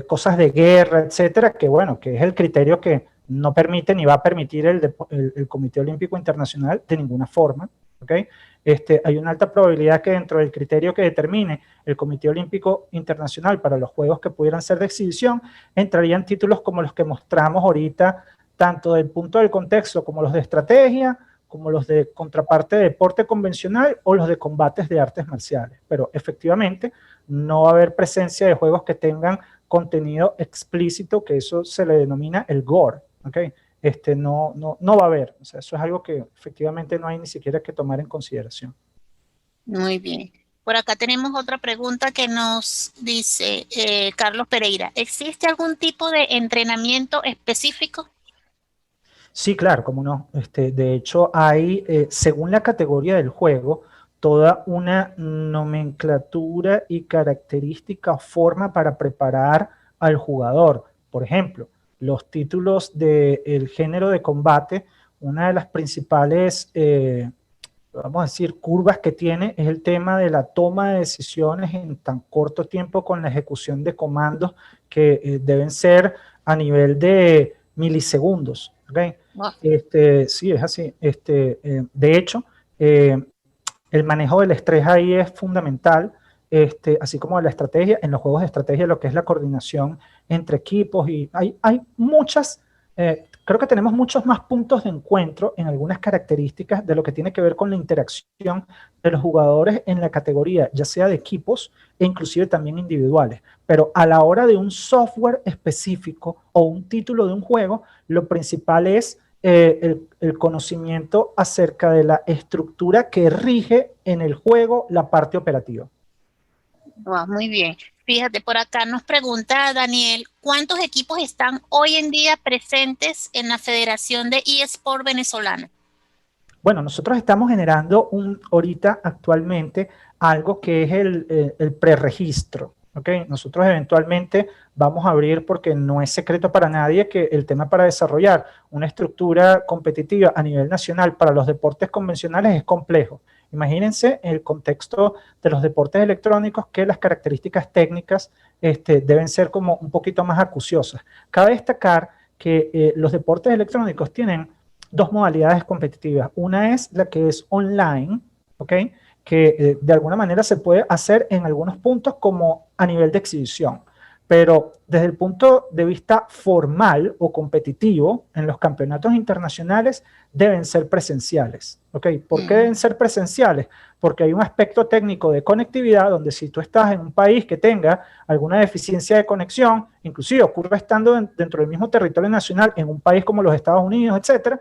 cosas de guerra, etcétera, que bueno, que es el criterio que no permite ni va a permitir el Comité Olímpico Internacional de ninguna forma, ¿ok? Hay una alta probabilidad que dentro del criterio que determine el Comité Olímpico Internacional para los juegos que pudieran ser de exhibición, entrarían títulos como los que mostramos ahorita, tanto del punto del contexto como los de estrategia, como los de contraparte de deporte convencional o los de combates de artes marciales. Pero efectivamente no va a haber presencia de juegos que tengan contenido explícito, que eso se le denomina el gore, ¿ok? No va a haber, o sea, eso es algo que efectivamente no hay ni siquiera que tomar en consideración. Muy bien. Por acá tenemos otra pregunta que nos dice Carlos Pereira. ¿Existe algún tipo de entrenamiento específico? Sí, claro, cómo no. De hecho, hay, según la categoría del juego, toda una nomenclatura y característica o forma para preparar al jugador. Por ejemplo, los títulos del género de combate, una de las principales, vamos a decir, curvas que tiene es el tema de la toma de decisiones en tan corto tiempo con la ejecución de comandos que deben ser a nivel de milisegundos. ¿Okay? Wow. Sí, es así. De hecho, el manejo del estrés ahí es fundamental, así como la estrategia. En los juegos de estrategia, lo que es la coordinación entre equipos, y hay muchas, creo que tenemos muchos más puntos de encuentro en algunas características de lo que tiene que ver con la interacción de los jugadores en la categoría, ya sea de equipos e inclusive también individuales. Pero a la hora de un software específico o un título de un juego, lo principal es el conocimiento acerca de la estructura que rige en el juego la parte operativa. Wow, muy bien. Fíjate, por acá nos pregunta Daniel, ¿cuántos equipos están hoy en día presentes en la Federación de eSport venezolana? Bueno, nosotros estamos generando ahorita actualmente algo que es el preregistro. ¿Okay? Nosotros eventualmente vamos a abrir, porque no es secreto para nadie, que el tema para desarrollar una estructura competitiva a nivel nacional para los deportes convencionales es complejo. Imagínense el contexto de los deportes electrónicos, que las características técnicas deben ser como un poquito más acuciosas. Cabe destacar que los deportes electrónicos tienen dos modalidades competitivas. Una es la que es online, ¿ok? Que de alguna manera se puede hacer en algunos puntos como a nivel de exhibición, pero desde el punto de vista formal o competitivo, en los campeonatos internacionales deben ser presenciales, ¿ok? ¿Por qué deben ser presenciales? Porque hay un aspecto técnico de conectividad donde si tú estás en un país que tenga alguna deficiencia de conexión, inclusive ocurre estando dentro del mismo territorio nacional en un país como los Estados Unidos, etcétera,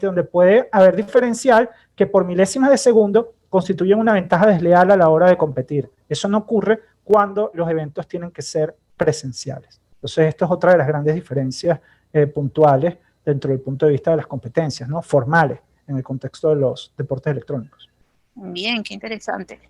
donde puede haber diferencial que por milésimas de segundo constituyen una ventaja desleal a la hora de competir. Eso no ocurre cuando los eventos tienen que ser presenciales. Entonces, esto es otra de las grandes diferencias puntuales dentro del punto de vista de las competencias, ¿no? Formales en el contexto de los deportes electrónicos. Bien, qué interesante.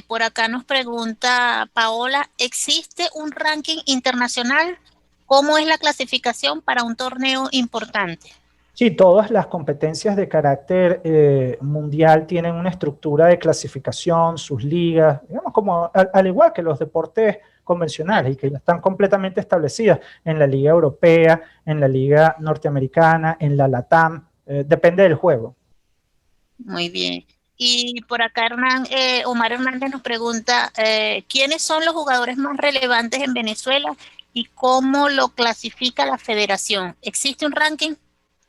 Por acá nos pregunta Paola, ¿existe un ranking internacional? ¿Cómo es la clasificación para un torneo importante? Sí, todas las competencias de carácter mundial tienen una estructura de clasificación, sus ligas, digamos, como al igual que los deportes convencionales y que ya están completamente establecidas en la Liga Europea, en la Liga Norteamericana, en la LATAM, depende del juego. Muy bien. Y por acá Omar Hernández nos pregunta, ¿quiénes son los jugadores más relevantes en Venezuela y cómo lo clasifica la federación? ¿Existe un ranking?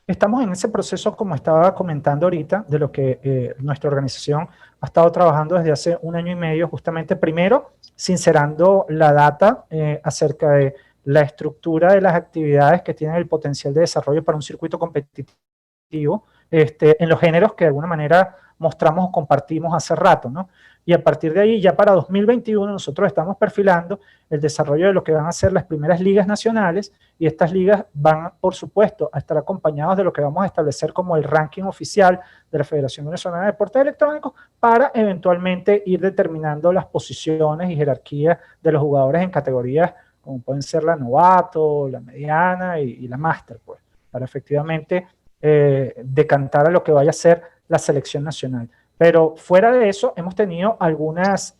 Estamos en ese proceso, como estaba comentando ahorita, de lo que nuestra organización ha estado trabajando desde hace un año y medio, justamente primero sincerando la data acerca de la estructura de las actividades que tienen el potencial de desarrollo para un circuito competitivo en los géneros que de alguna manera mostramos o compartimos hace rato, ¿no? Y a partir de ahí, ya para 2021, nosotros estamos perfilando el desarrollo de lo que van a ser las primeras ligas nacionales, y estas ligas van, por supuesto, a estar acompañados de lo que vamos a establecer como el ranking oficial de la Federación Venezolana de Deportes Electrónicos, para eventualmente ir determinando las posiciones y jerarquías de los jugadores en categorías como pueden ser la novato, la mediana y la máster, pues, para efectivamente decantar a lo que vaya a ser la selección nacional. Pero fuera de eso, hemos tenido algunas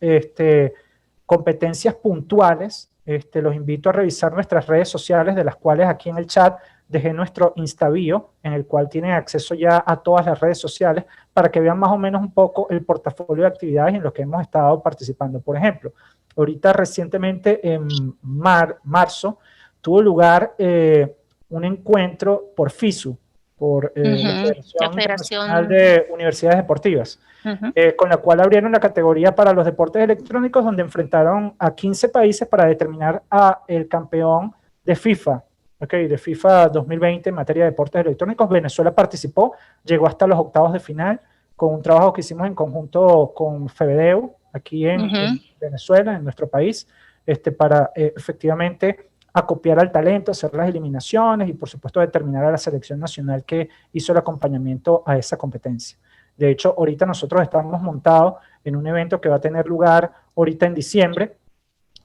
competencias puntuales. Los invito a revisar nuestras redes sociales, de las cuales aquí en el chat dejé nuestro Instabio, en el cual tienen acceso ya a todas las redes sociales, para que vean más o menos un poco el portafolio de actividades en los que hemos estado participando. Por ejemplo, ahorita recientemente en marzo tuvo lugar un encuentro por FISU, por la La Federación Internacional federación. de Universidades Deportivas, con la cual abrieron la categoría para los deportes electrónicos, donde enfrentaron a 15 países para determinar a el campeón de FIFA, de FIFA 2020 en materia de deportes electrónicos. Venezuela participó, llegó hasta los octavos de final, con un trabajo que hicimos en conjunto con FEBEDEU, aquí en Venezuela, en nuestro país, para efectivamente acopiar al talento, hacer las eliminaciones y por supuesto determinar a la selección nacional que hizo el acompañamiento a esa competencia. De hecho, ahorita nosotros estamos montados en un evento que va a tener lugar ahorita en diciembre,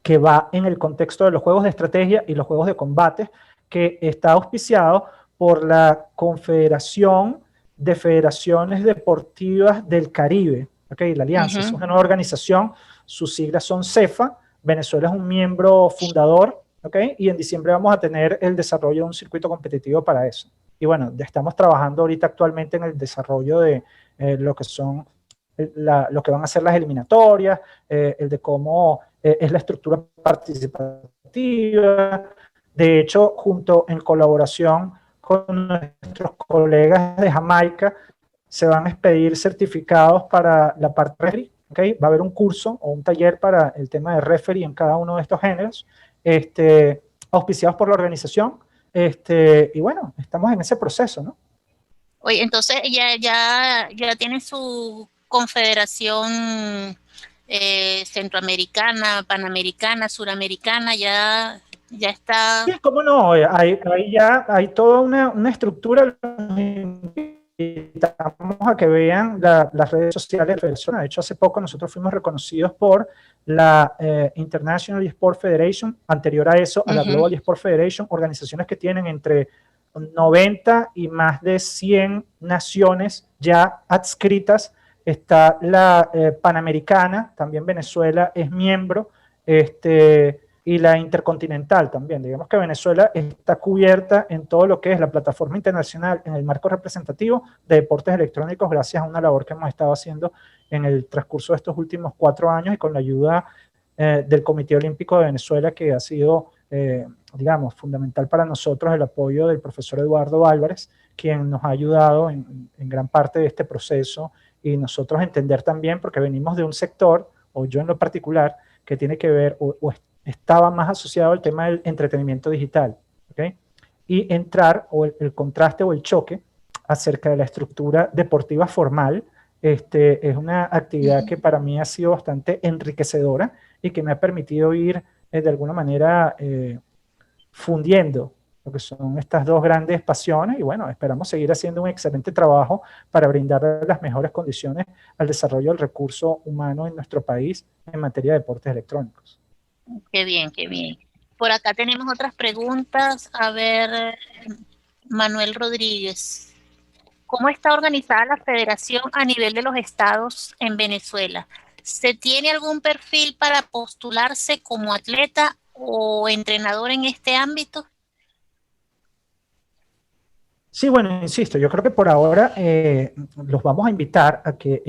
que va en el contexto de los juegos de estrategia y los juegos de combate, que está auspiciado por la Confederación de Federaciones Deportivas del Caribe, la Alianza. Es una nueva organización, sus siglas son CEFA. Venezuela es un miembro fundador, y en diciembre vamos a tener el desarrollo de un circuito competitivo para eso. Y bueno, ya estamos trabajando ahorita actualmente en el desarrollo de lo que son lo que van a ser las eliminatorias, el de cómo es la estructura participativa. De hecho, junto en colaboración con nuestros colegas de Jamaica, se van a expedir certificados para la parte referee. Va a haber un curso o un taller para el tema de referee en cada uno de estos géneros, auspiciados por la organización. Y bueno, estamos en ese proceso, ¿no? Oye, entonces ya tiene su confederación centroamericana, panamericana, suramericana, ya está. Sí, cómo no, ahí ya hay toda una estructura. Los invitamos a que vean las redes sociales de Venezuela. De hecho, hace poco nosotros fuimos reconocidos por la International Sport Federation, anterior a eso, a la Global Sport Federation, organizaciones que tienen entre 90 y más de 100 naciones ya adscritas. Está la Panamericana, también Venezuela es miembro, y la Intercontinental también. Digamos que Venezuela está cubierta en todo lo que es la plataforma internacional en el marco representativo de deportes electrónicos, gracias a una labor que hemos estado haciendo en el transcurso de estos últimos 4 años, y con la ayuda del Comité Olímpico de Venezuela, que ha sido, digamos, fundamental para nosotros, el apoyo del profesor Eduardo Álvarez, quien nos ha ayudado en gran parte de este proceso, y nosotros entender también, porque venimos de un sector, o yo en lo particular, que tiene que ver o estaba más asociado al tema del entretenimiento digital, y entrar, o el contraste o el choque acerca de la estructura deportiva formal, es una actividad que para mí ha sido bastante enriquecedora y que me ha permitido ir de alguna manera fundiendo lo que son estas dos grandes pasiones, y bueno, esperamos seguir haciendo un excelente trabajo para brindar las mejores condiciones al desarrollo del recurso humano en nuestro país en materia de deportes electrónicos. Qué bien, qué bien. Por acá tenemos otras preguntas. A ver, Manuel Rodríguez. ¿Cómo está organizada la federación a nivel de los estados en Venezuela? ¿Se tiene algún perfil para postularse como atleta o entrenador en este ámbito? Sí, bueno, insisto, yo creo que por ahora los vamos a invitar a que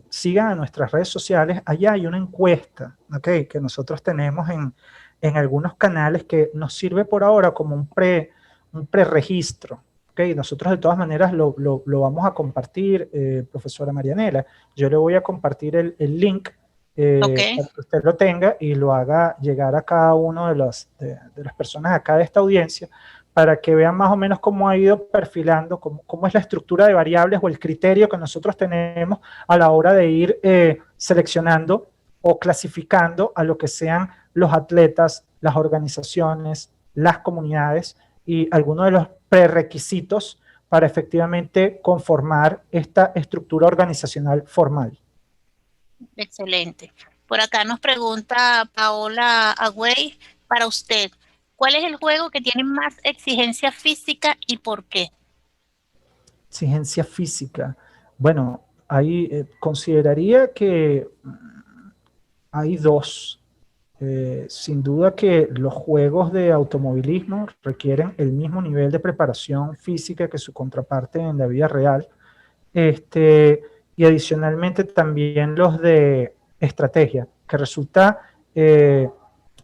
sigan a nuestras redes sociales. Allá hay una encuesta, ¿ok? Que nosotros tenemos en algunos canales que nos sirve por ahora como un preregistro. ¿Ok? Nosotros de todas maneras lo vamos a compartir, profesora Marianela. Yo le voy a compartir el link Ok, para que usted lo tenga y lo haga llegar a cada uno de las personas acá de esta audiencia, para que vean más o menos cómo ha ido perfilando, cómo es la estructura de variables o el criterio que nosotros tenemos a la hora de ir seleccionando o clasificando a lo que sean los atletas, las organizaciones, las comunidades y algunos de los prerequisitos para efectivamente conformar esta estructura organizacional formal. excelente. Por acá nos pregunta Paola Agüey, para usted, ¿cuál es el juego que tiene más exigencia física y por qué? Exigencia física. Bueno, ahí consideraría que hay dos. Sin duda que los juegos de automovilismo requieren el mismo nivel de preparación física que su contraparte en la vida real. Y adicionalmente también los de estrategia, que resulta,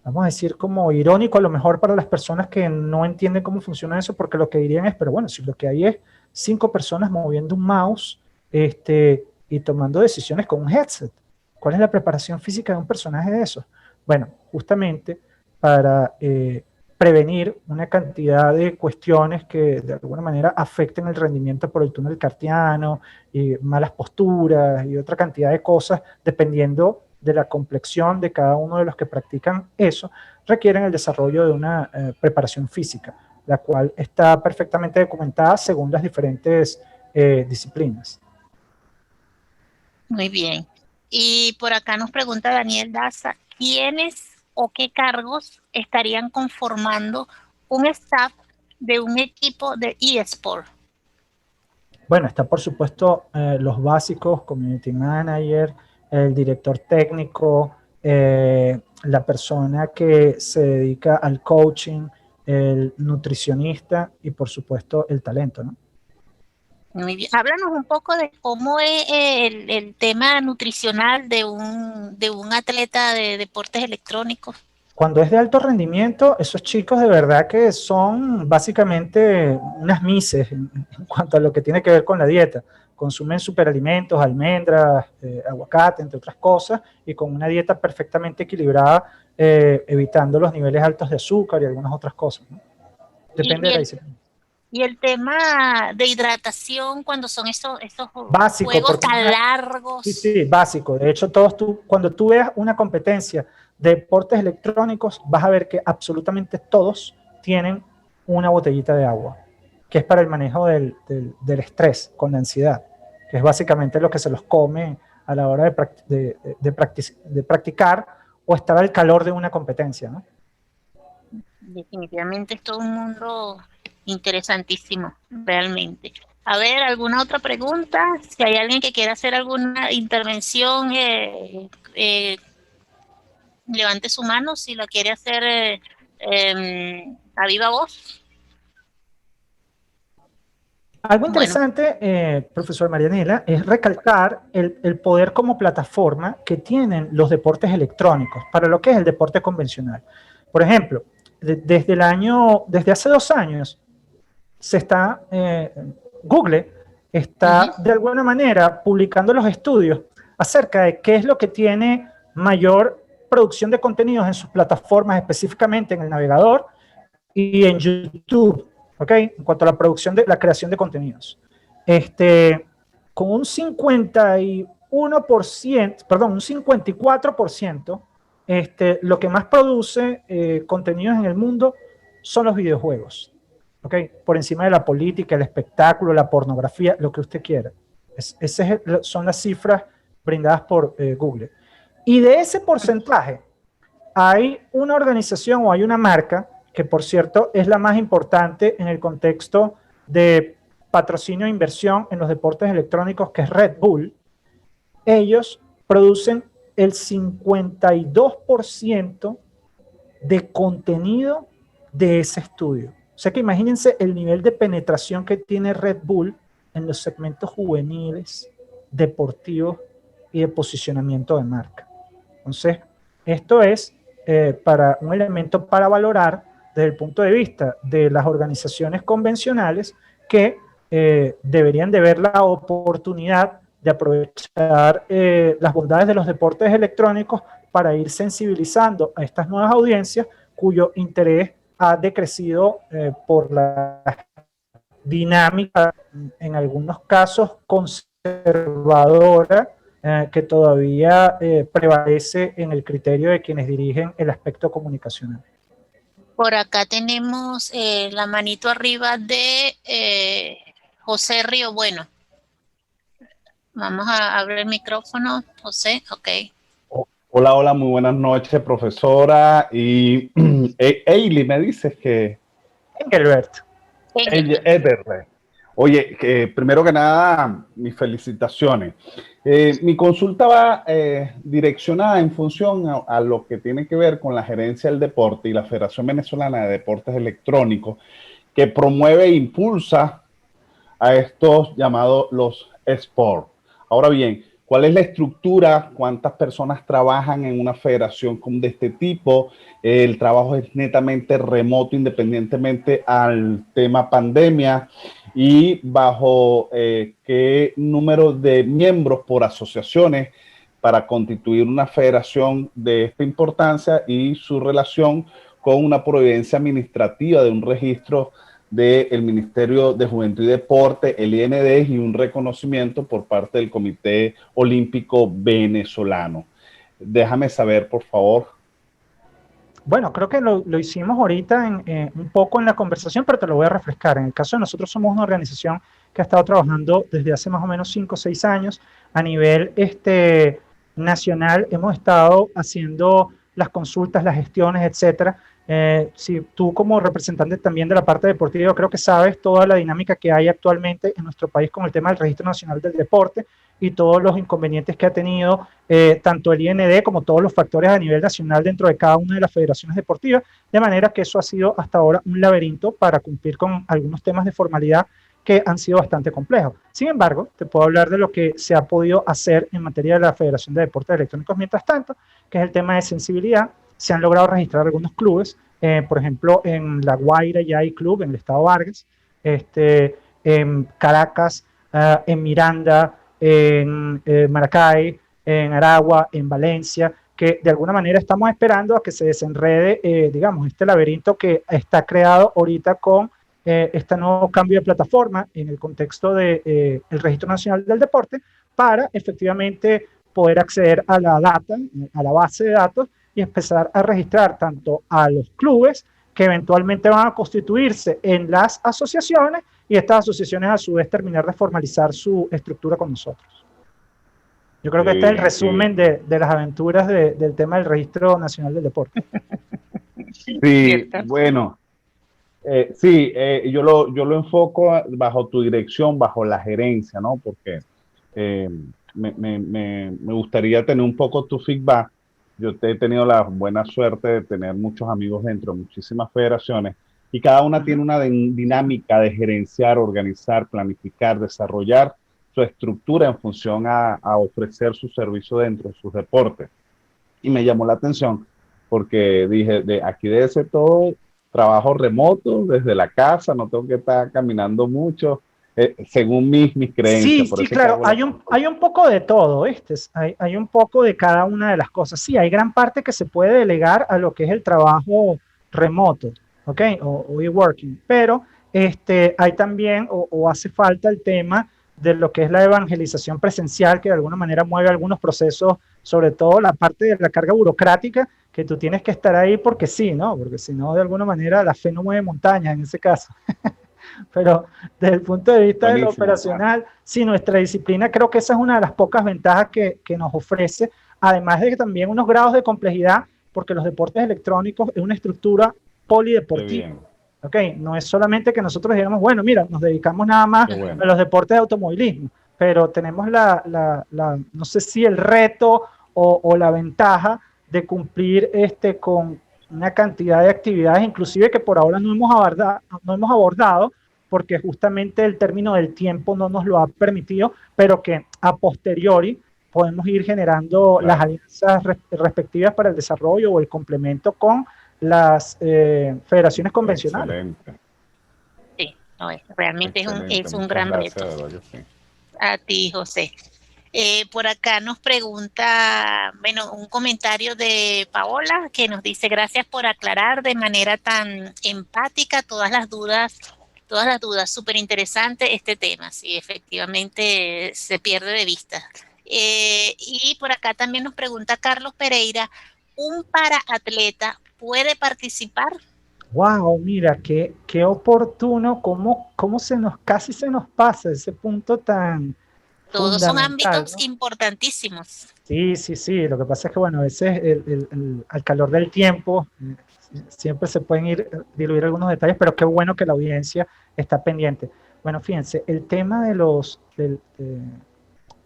vamos a decir, como irónico a lo mejor para las personas que no entienden cómo funciona eso, porque lo que dirían es, pero bueno, si lo que hay es 5 personas moviendo un mouse y tomando decisiones con un headset, ¿cuál es la preparación física de un personaje de esos? Bueno, justamente para prevenir una cantidad de cuestiones que de alguna manera afecten el rendimiento por el túnel cartiano, y malas posturas y otra cantidad de cosas, dependiendo de la complexión de cada uno de los que practican eso, requieren el desarrollo de una preparación física, la cual está perfectamente documentada según las diferentes disciplinas. Muy bien. Y por acá nos pregunta Daniel Daza, ¿quiénes o qué cargos estarían conformando un staff de un equipo de eSport? Bueno, está por supuesto los básicos, community manager, el director técnico, la persona que se dedica al coaching, el nutricionista y por supuesto el talento, ¿no? Muy bien. Háblanos un poco de cómo es el tema nutricional de un atleta de deportes electrónicos. Cuando es de alto rendimiento, esos chicos de verdad que son básicamente unas mises en cuanto a lo que tiene que ver con la dieta. Consumen superalimentos, almendras, aguacate, entre otras cosas, y con una dieta perfectamente equilibrada, evitando los niveles altos de azúcar y algunas otras cosas, ¿no? Depende Y de la el, disciplina. y el tema de hidratación cuando son esos Básico, juegos porque tan sí, largos. sí, básico. De hecho, cuando tú veas una competencia de deportes electrónicos, vas a ver que absolutamente todos tienen una botellita de agua, que es para el manejo del estrés con la ansiedad, que es básicamente lo que se los come a la hora de practicar o estar al calor de una competencia, ¿no? Definitivamente es todo un mundo interesantísimo, realmente. A ver, ¿alguna otra pregunta? Si hay alguien que quiera hacer alguna intervención, levante su mano si la quiere hacer a viva voz. Algo Bueno, interesante, profesor Marianela, es recalcar el poder como plataforma que tienen los deportes electrónicos para lo que es el deporte convencional. Por ejemplo, desde hace 2 años, Google está de alguna manera publicando los estudios acerca de qué es lo que tiene mayor producción de contenidos en sus plataformas, específicamente en el navegador y en YouTube, ¿ok? En cuanto a la producción la creación de contenidos. Con un 51%, perdón, un 54%, lo que más produce contenidos en el mundo son los videojuegos, ¿ok? Por encima de la política, el espectáculo, la pornografía, lo que usted quiera. Son las cifras brindadas por Google. Y de ese porcentaje, hay una organización o hay una marca que, por cierto, es la más importante en el contexto de patrocinio e inversión en los deportes electrónicos, que es Red Bull. Ellos producen el 52% de contenido de ese estudio. O sea que imagínense el nivel de penetración que tiene Red Bull en los segmentos juveniles, deportivos y de posicionamiento de marca. Entonces, esto es para un elemento para valorar desde el punto de vista de las organizaciones convencionales que deberían de ver la oportunidad de aprovechar las bondades de los deportes electrónicos para ir sensibilizando a estas nuevas audiencias cuyo interés ha decrecido por la dinámica, en algunos casos conservadora, que todavía prevalece en el criterio de quienes dirigen el aspecto comunicacional. Por acá tenemos la manito arriba de José Río Bueno. Vamos a abrir el micrófono, José, ok. Hola, hola, muy buenas noches, profesora. Y Eili, me dices que... Engelbert. Engelbert. Oye, primero que nada, mis felicitaciones. Mi consulta va direccionada en función a lo que tiene que ver con la gerencia del deporte y la Federación Venezolana de Deportes Electrónicos, que promueve e impulsa a estos llamados los eSports. Ahora bien, ¿cuál es la estructura? ¿Cuántas personas trabajan en una federación de este tipo? El trabajo es netamente remoto, independientemente al tema pandemia. ¿Y bajo qué número de miembros por asociaciones para constituir una federación de esta importancia y su relación con una providencia administrativa de un registro del Ministerio de Juventud y Deporte, el IND, y un reconocimiento por parte del Comité Olímpico Venezolano? Déjame saber, por favor. Bueno, creo que lo hicimos ahorita un poco en la conversación, pero te lo voy a refrescar. En el caso de nosotros somos una organización que ha estado trabajando desde hace más o menos 5 o 6 años a nivel nacional. Hemos estado haciendo las consultas, las gestiones, etcétera. Si tú como representante también de la parte deportiva, creo que sabes toda la dinámica que hay actualmente en nuestro país con el tema del Registro Nacional del Deporte y todos los inconvenientes que ha tenido tanto el IND como todos los factores a nivel nacional dentro de cada una de las federaciones deportivas, de manera que eso ha sido hasta ahora un laberinto para cumplir con algunos temas de formalidad que han sido bastante complejos. Sin embargo, te puedo hablar de lo que se ha podido hacer en materia de la Federación de Deportes Electrónicos mientras tanto, que es el tema de sensibilidad. Se han logrado registrar algunos clubes, por ejemplo, en La Guaira ya hay club, en el estado Vargas, en Caracas, en Miranda, en Maracay, en Aragua, en Valencia, que de alguna manera estamos esperando a que se desenrede, digamos, este laberinto que está creado ahorita con este nuevo cambio de plataforma en el contexto del Registro Nacional del Deporte, para efectivamente poder acceder a la data, a la base de datos, y empezar a registrar tanto a los clubes que eventualmente van a constituirse en las asociaciones, y estas asociaciones a su vez terminar de formalizar su estructura con nosotros. Yo creo que este es el resumen de las aventuras del tema del Registro Nacional del Deporte. Sí, bueno, yo lo enfoco bajo tu dirección, bajo la gerencia, ¿no? Porque me gustaría tener un poco tu feedback. Yo he tenido la buena suerte de tener muchos amigos dentro de muchísimas federaciones, y cada una tiene una dinámica de gerenciar, organizar, planificar, desarrollar su estructura en función a ofrecer su servicio dentro de sus deportes. Y me llamó la atención porque dije, aquí debe ser todo trabajo remoto, desde la casa, no tengo que estar caminando mucho, según mis creencias. Sí, claro, hay un poco de todo, hay un poco de cada una de las cosas. Sí, hay gran parte que se puede delegar a lo que es el trabajo remoto, ¿ok? O e-working, pero hay también, o hace falta el tema de lo que es la evangelización presencial, que de alguna manera mueve algunos procesos, sobre todo la parte de la carga burocrática, que tú tienes que estar ahí porque sí, ¿no? Porque si no, de alguna manera la fe no mueve montañas en ese caso. Pero desde el punto de vista de lo operacional, sí, nuestra disciplina, creo que esa es una de las pocas ventajas que nos ofrece, además de que también unos grados de complejidad, porque los deportes electrónicos es una estructura polideportiva. Okay, no es solamente que nosotros digamos, bueno, mira, nos dedicamos nada más a los deportes de automovilismo, pero tenemos no sé si el reto o la ventaja de cumplir con una cantidad de actividades, inclusive que por ahora no hemos abordado, porque justamente el término del tiempo no nos lo ha permitido, pero que a posteriori podemos ir generando las alianzas respectivas para el desarrollo o el complemento con las federaciones convencionales. Excelente. Sí, no, realmente es un Muchas gran gracias, reto. de verdad que sí. A ti, José. Por acá nos pregunta, bueno, un comentario de Paola que nos dice: gracias por aclarar de manera tan empática todas las dudas, súper interesante este tema. Sí, efectivamente se pierde de vista. Y por acá también nos pregunta Carlos Pereira: ¿un paraatleta puede participar? Wow, mira, qué oportuno, cómo casi se nos pasa ese punto tan Todos son fundamental, ámbitos ¿no? importantísimos. Sí, sí, sí. Lo que pasa es que, bueno, a veces al calor del tiempo siempre se pueden diluir algunos detalles, pero qué bueno que la audiencia está pendiente. Bueno, fíjense, el tema de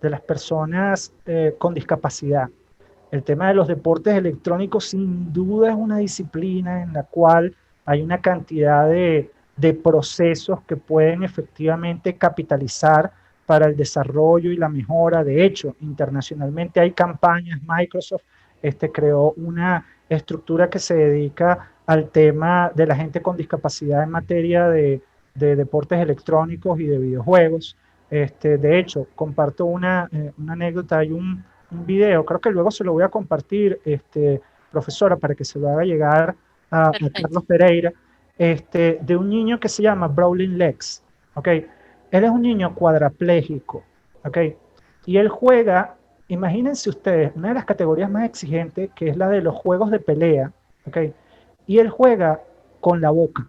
las personas con discapacidad, el tema de los deportes electrónicos, sin duda es una disciplina en la cual hay una cantidad de procesos que pueden efectivamente capitalizar para el desarrollo y la mejora. De hecho, internacionalmente hay campañas. Microsoft creó una estructura que se dedica al tema de la gente con discapacidad en materia de deportes electrónicos y de videojuegos. De hecho, comparto una anécdota. Hay un video, creo que luego se lo voy a compartir, profesora, para que se lo haga llegar a Perfecto. Carlos Pereira, de un niño que se llama Brawling Legs, ¿ok? Él es un niño cuadraplégico, ¿ok? Y él juega, imagínense ustedes, una de las categorías más exigentes, que es la de los juegos de pelea, ¿ok? Y él juega con la boca,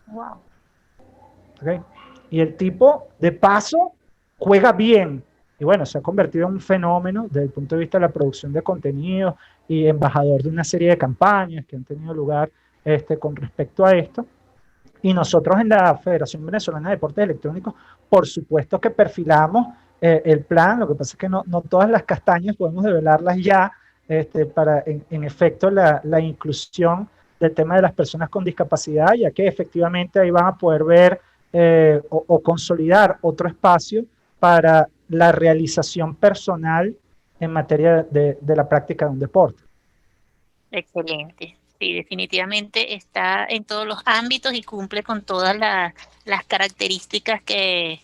Wow. ¿ok? Y el tipo, de paso, juega bien. Y bueno, se ha convertido en un fenómeno desde el punto de vista de la producción de contenido y embajador de una serie de campañas que han tenido lugar con respecto a esto. Y nosotros en la Federación Venezolana de Deportes Electrónicos, por supuesto que perfilamos el plan. Lo que pasa es que no todas las castañas podemos develarlas ya, para en efecto la inclusión del tema de las personas con discapacidad, ya que efectivamente ahí van a poder ver o consolidar otro espacio para la realización personal en materia de la práctica de un deporte. Excelente. Sí, definitivamente está en todos los ámbitos y cumple con todas las características que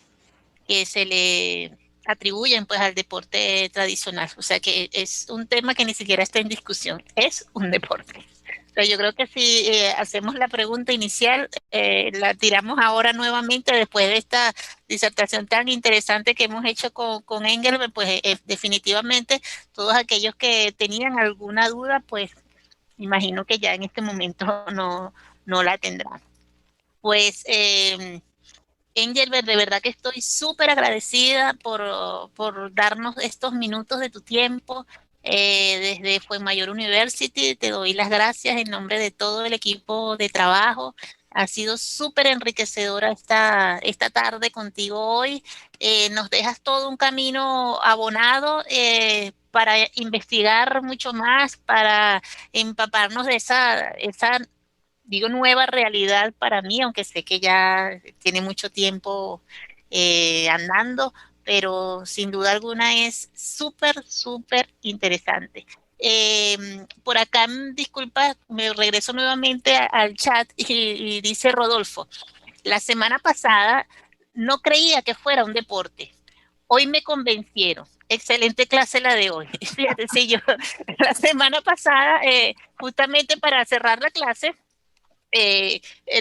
se le atribuyen pues al deporte tradicional. O sea que es un tema que ni siquiera está en discusión, es un deporte. Pero yo creo que si hacemos la pregunta inicial, la tiramos ahora nuevamente después de esta disertación tan interesante que hemos hecho con Engelbert, pues definitivamente todos aquellos que tenían alguna duda, pues imagino que ya en este momento no la tendrán. Pues Engelbert, de verdad que estoy súper agradecida por darnos estos minutos de tu tiempo. Desde Fuenmayor University te doy las gracias en nombre de todo el equipo de trabajo. Ha sido súper enriquecedora esta tarde contigo hoy. Nos dejas todo un camino abonado para investigar mucho más, para empaparnos de esa digo nueva realidad para mí, aunque sé que ya tiene mucho tiempo andando, pero sin duda alguna es súper, súper interesante. Por acá, disculpa, me regreso nuevamente al chat y dice Rodolfo: la semana pasada no creía que fuera un deporte. Hoy me convencieron. Excelente clase la de hoy. Fíjate, sí, yo la semana pasada, justamente para cerrar la clase,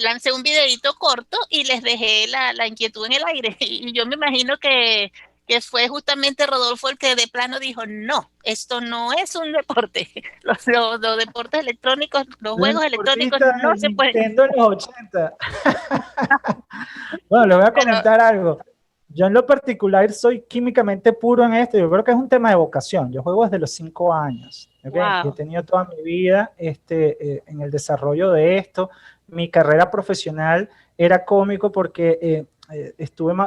lancé un videito corto y les dejé la inquietud en el aire. Y yo me imagino que fue justamente Rodolfo el que de plano dijo: no, esto no es un deporte. Los deportes electrónicos, los Un juegos electrónicos deportista no de se pueden. Nintendo en los 80. Bueno, le voy a Pero, comentar algo. Yo en lo particular soy químicamente puro en esto. Yo creo que es un tema de vocación. Yo juego desde los 5 años, ¿okay? Y he wow. tenido toda mi vida en el desarrollo de esto. Mi carrera profesional era cómico porque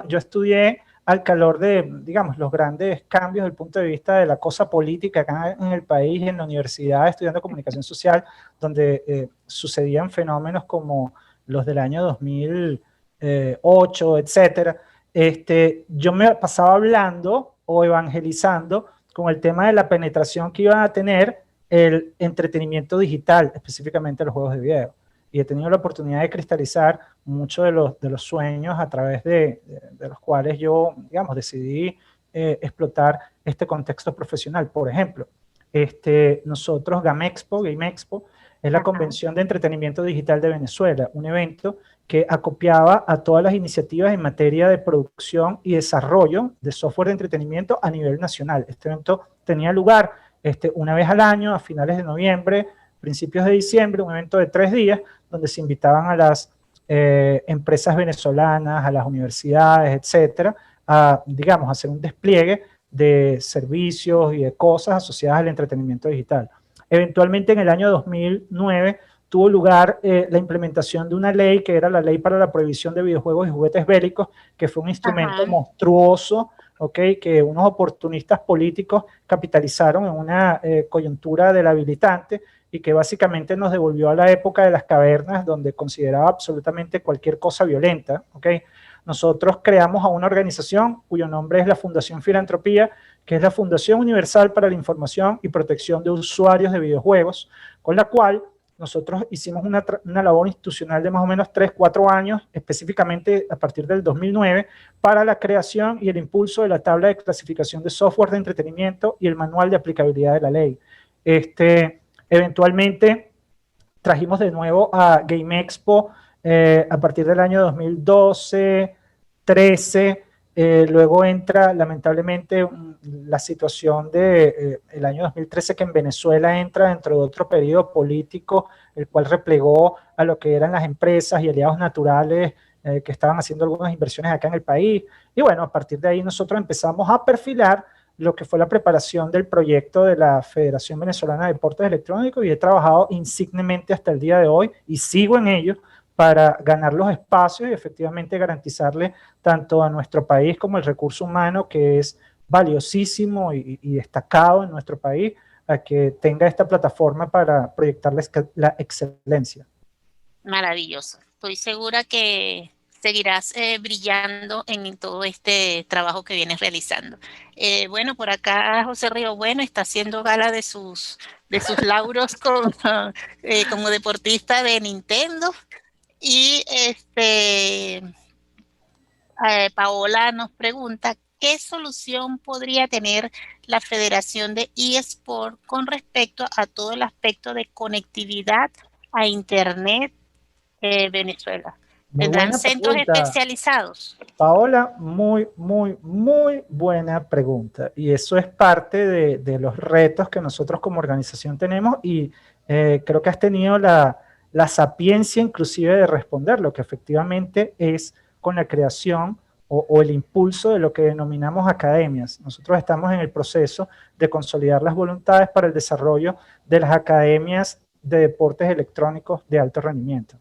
yo estudié al calor de, digamos, los grandes cambios desde el punto de vista de la cosa política acá en el país, en la universidad, estudiando comunicación social, donde sucedían fenómenos como los del año 2008, etcétera. Yo me pasaba hablando o evangelizando con el tema de la penetración que iba a tener el entretenimiento digital, específicamente los juegos de video. Y he tenido la oportunidad de cristalizar muchos de los sueños a través de los cuales yo, digamos, decidí explotar este contexto profesional. Por ejemplo, nosotros, Game Expo, es la convención de entretenimiento digital de Venezuela, un evento que acopiaba a todas las iniciativas en materia de producción y desarrollo de software de entretenimiento a nivel nacional. Este evento tenía lugar una vez al año, a finales de noviembre, principios de diciembre, un evento de 3 días, donde se invitaban a las empresas venezolanas, a las universidades, etcétera, a, digamos, hacer un despliegue de servicios y de cosas asociadas al entretenimiento digital. Eventualmente, en el año 2009, tuvo lugar la implementación de una ley que era la Ley para la Prohibición de Videojuegos y Juguetes Bélicos, que fue un instrumento monstruoso, que unos oportunistas políticos capitalizaron en una coyuntura debilitante y que básicamente nos devolvió a la época de las cavernas, donde consideraba absolutamente cualquier cosa violenta. Nosotros creamos a una organización cuyo nombre es la Fundación Filantropía, que es la Fundación Universal para la Información y Protección de Usuarios de Videojuegos, con la cual nosotros hicimos una labor institucional de más o menos 3-4 años, específicamente a partir del 2009, para la creación y el impulso de la tabla de clasificación de software de entretenimiento y el manual de aplicabilidad de la ley. Eventualmente trajimos de nuevo a Game Expo a partir del año 2012, 13, luego entra lamentablemente la situación del año 2013, que en Venezuela entra dentro de otro periodo político, el cual replegó a lo que eran las empresas y aliados naturales que estaban haciendo algunas inversiones acá en el país. Y bueno, a partir de ahí nosotros empezamos a perfilar lo que fue la preparación del proyecto de la Federación Venezolana de Deportes Electrónicos, y he trabajado insignemente hasta el día de hoy y sigo en ello para ganar los espacios y efectivamente garantizarle tanto a nuestro país como el recurso humano, que es valiosísimo y destacado en nuestro país, a que tenga esta plataforma para proyectar la excelencia. Maravilloso. Estoy segura que seguirás brillando en todo este trabajo que vienes realizando. Bueno, por acá José Río Bueno está haciendo gala de sus lauros como deportista de Nintendo. Y Paola nos pregunta, ¿qué solución podría tener la Federación de eSport con respecto a todo el aspecto de conectividad a Internet Venezuela? ¿Tendrán centros especializados? Paola, muy buena pregunta. Y eso es parte de los retos que nosotros como organización tenemos, y creo que has tenido la sapiencia inclusive de responder, lo que efectivamente es con la creación o el impulso de lo que denominamos academias. Nosotros estamos en el proceso de consolidar las voluntades para el desarrollo de las academias de deportes electrónicos de alto rendimiento,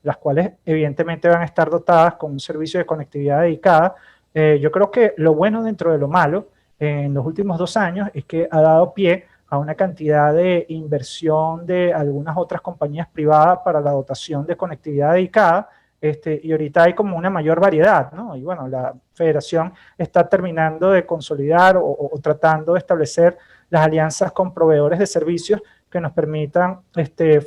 las cuales evidentemente van a estar dotadas con un servicio de conectividad dedicada. Yo creo que lo bueno dentro de lo malo en los últimos 2 años es que ha dado pie a una cantidad de inversión de algunas otras compañías privadas para la dotación de conectividad dedicada, y ahorita hay como una mayor variedad, ¿no? Y bueno, la federación está terminando de consolidar o tratando de establecer las alianzas con proveedores de servicios que nos permitan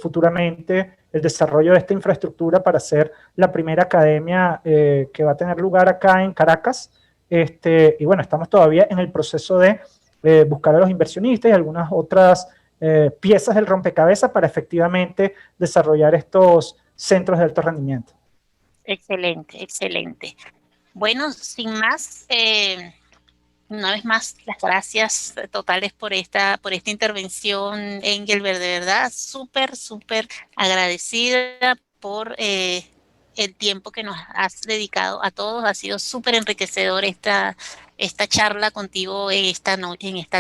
futuramente el desarrollo de esta infraestructura para ser la primera academia que va a tener lugar acá en Caracas. Y bueno, estamos todavía en el proceso de buscar a los inversionistas y algunas otras piezas del rompecabezas para efectivamente desarrollar estos centros de alto rendimiento. Excelente, excelente. Bueno, sin más, una vez más, las gracias totales por esta intervención, Engelbert, de verdad, súper agradecida por el tiempo que nos has dedicado a todos. Ha sido súper enriquecedor esta charla contigo en esta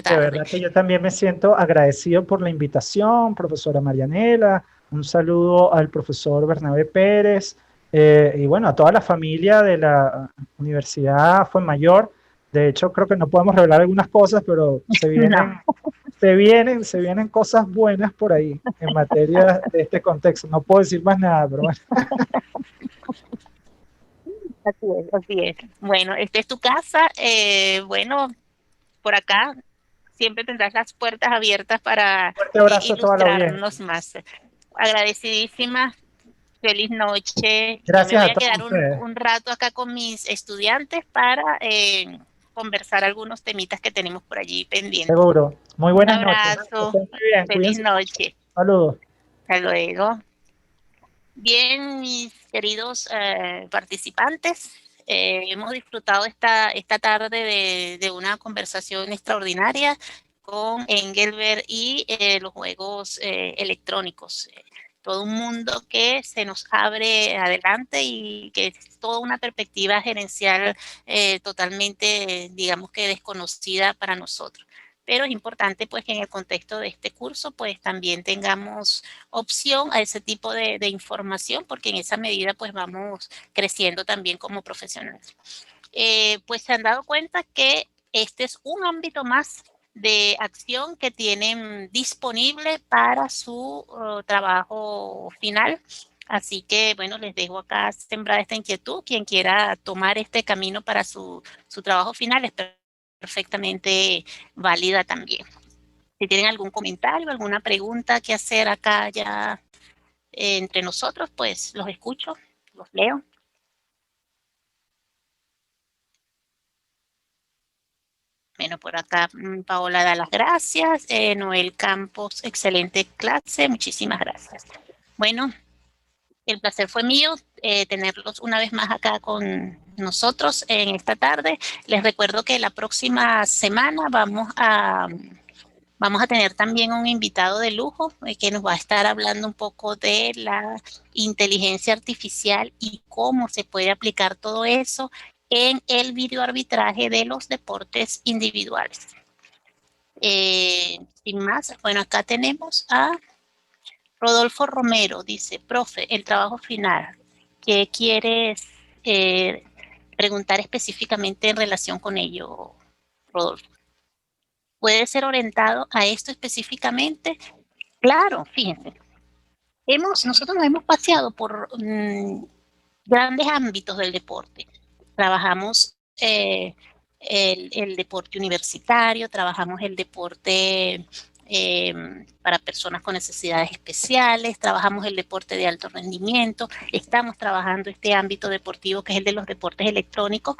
tarde. De verdad que yo también me siento agradecido por la invitación, profesora Marianela. Un saludo al profesor Bernabé Pérez, Y bueno, a toda la familia de la Universidad Fuenmayor. De hecho, creo que no podemos revelar algunas cosas, pero No, se vienen cosas buenas por ahí en materia de este contexto. No puedo decir más nada, pero bueno. así es, así es. Bueno, esta es tu casa. Bueno, por acá siempre tendrás las puertas abiertas para Fuerte abrazo a toda la audiencia. ilustrarnos más. Agradecidísima. Feliz noche. Yo me Gracias voy a a todos quedar ustedes. un rato acá con mis estudiantes para conversar algunos temitas que tenemos por allí pendientes. Seguro. Muy Un buenas noches, ¿eh? Que abrazo. estén muy bien. Feliz Cuídense mucho. noche. Saludos. Hasta luego. Bien, mis queridos participantes, hemos disfrutado esta tarde de una conversación extraordinaria con Engelbert y los juegos electrónicos. Todo un mundo que se nos abre adelante y que es toda una perspectiva gerencial totalmente, digamos que desconocida para nosotros. Pero es importante pues que en el contexto de este curso pues también tengamos opción a ese tipo de información, porque en esa medida pues vamos creciendo también como profesionales. Pues se han dado cuenta que este es un ámbito más de acción que tienen disponible para su trabajo final. Así que, bueno, les dejo acá sembrada esta inquietud. Quien quiera tomar este camino para su trabajo final es perfectamente válida también. Si tienen algún comentario, alguna pregunta que hacer acá ya entre nosotros, pues los escucho, los leo. Bueno, por acá Paola da las gracias. Noel Campos, excelente clase, muchísimas gracias. Bueno, el placer fue mío tenerlos una vez más acá con nosotros en esta tarde. Les recuerdo que la próxima semana vamos a tener también un invitado de lujo que nos va a estar hablando un poco de la inteligencia artificial y cómo se puede aplicar todo eso en el videoarbitraje de los deportes individuales. Sin más, bueno, acá tenemos a Rodolfo Romero, dice, profe, el trabajo final, ¿qué quieres preguntar específicamente en relación con ello, Rodolfo? ¿Puede ser orientado a esto específicamente? Claro, fíjense, nosotros nos hemos paseado por grandes ámbitos del deporte. Trabajamos el deporte universitario, trabajamos el deporte para personas con necesidades especiales, trabajamos el deporte de alto rendimiento, estamos trabajando este ámbito deportivo que es el de los deportes electrónicos.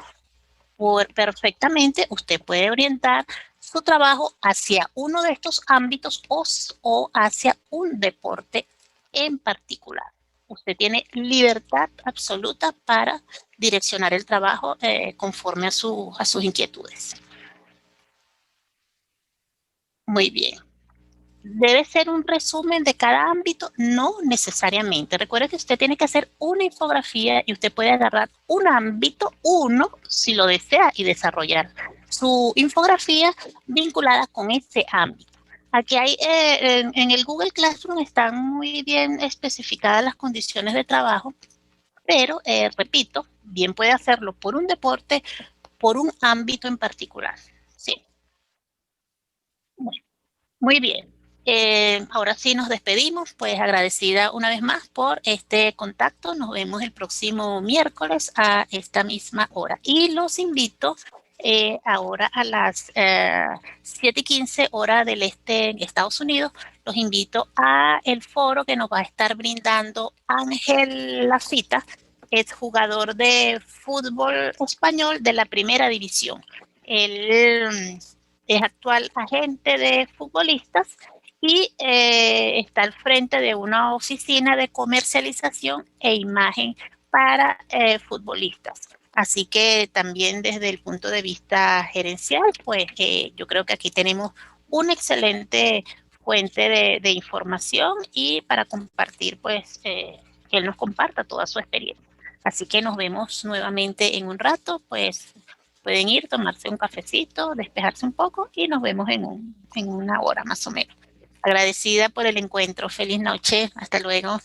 Perfectamente, usted puede orientar su trabajo hacia uno de estos ámbitos o hacia un deporte en particular. Usted tiene libertad absoluta para direccionar el trabajo conforme a sus inquietudes. Muy bien. ¿Debe ser un resumen de cada ámbito? No necesariamente. Recuerde que usted tiene que hacer una infografía y usted puede agarrar un ámbito, uno, si lo desea, y desarrollar su infografía vinculada con ese ámbito. Aquí hay, en el Google Classroom están muy bien especificadas las condiciones de trabajo, pero, repito, bien puede hacerlo por un deporte, por un ámbito en particular. Sí. Bueno, muy bien. Ahora sí nos despedimos, pues agradecida una vez más por este contacto. Nos vemos el próximo miércoles a esta misma hora. Y los invito ahora a las 7:15 hora del este en Estados Unidos. Los invito a el foro que nos va a estar brindando Ángel Lafita, es jugador de fútbol español de la primera división. Él es actual agente de futbolistas y está al frente de una oficina de comercialización e imagen para futbolistas. Así que también desde el punto de vista gerencial, pues yo creo que aquí tenemos una excelente fuente de información y para compartir, pues que él nos comparta toda su experiencia. Así que nos vemos nuevamente en un rato, pues pueden ir, tomarse un cafecito, despejarse un poco y nos vemos en una hora más o menos. Agradecida por el encuentro. Feliz noche. Hasta luego.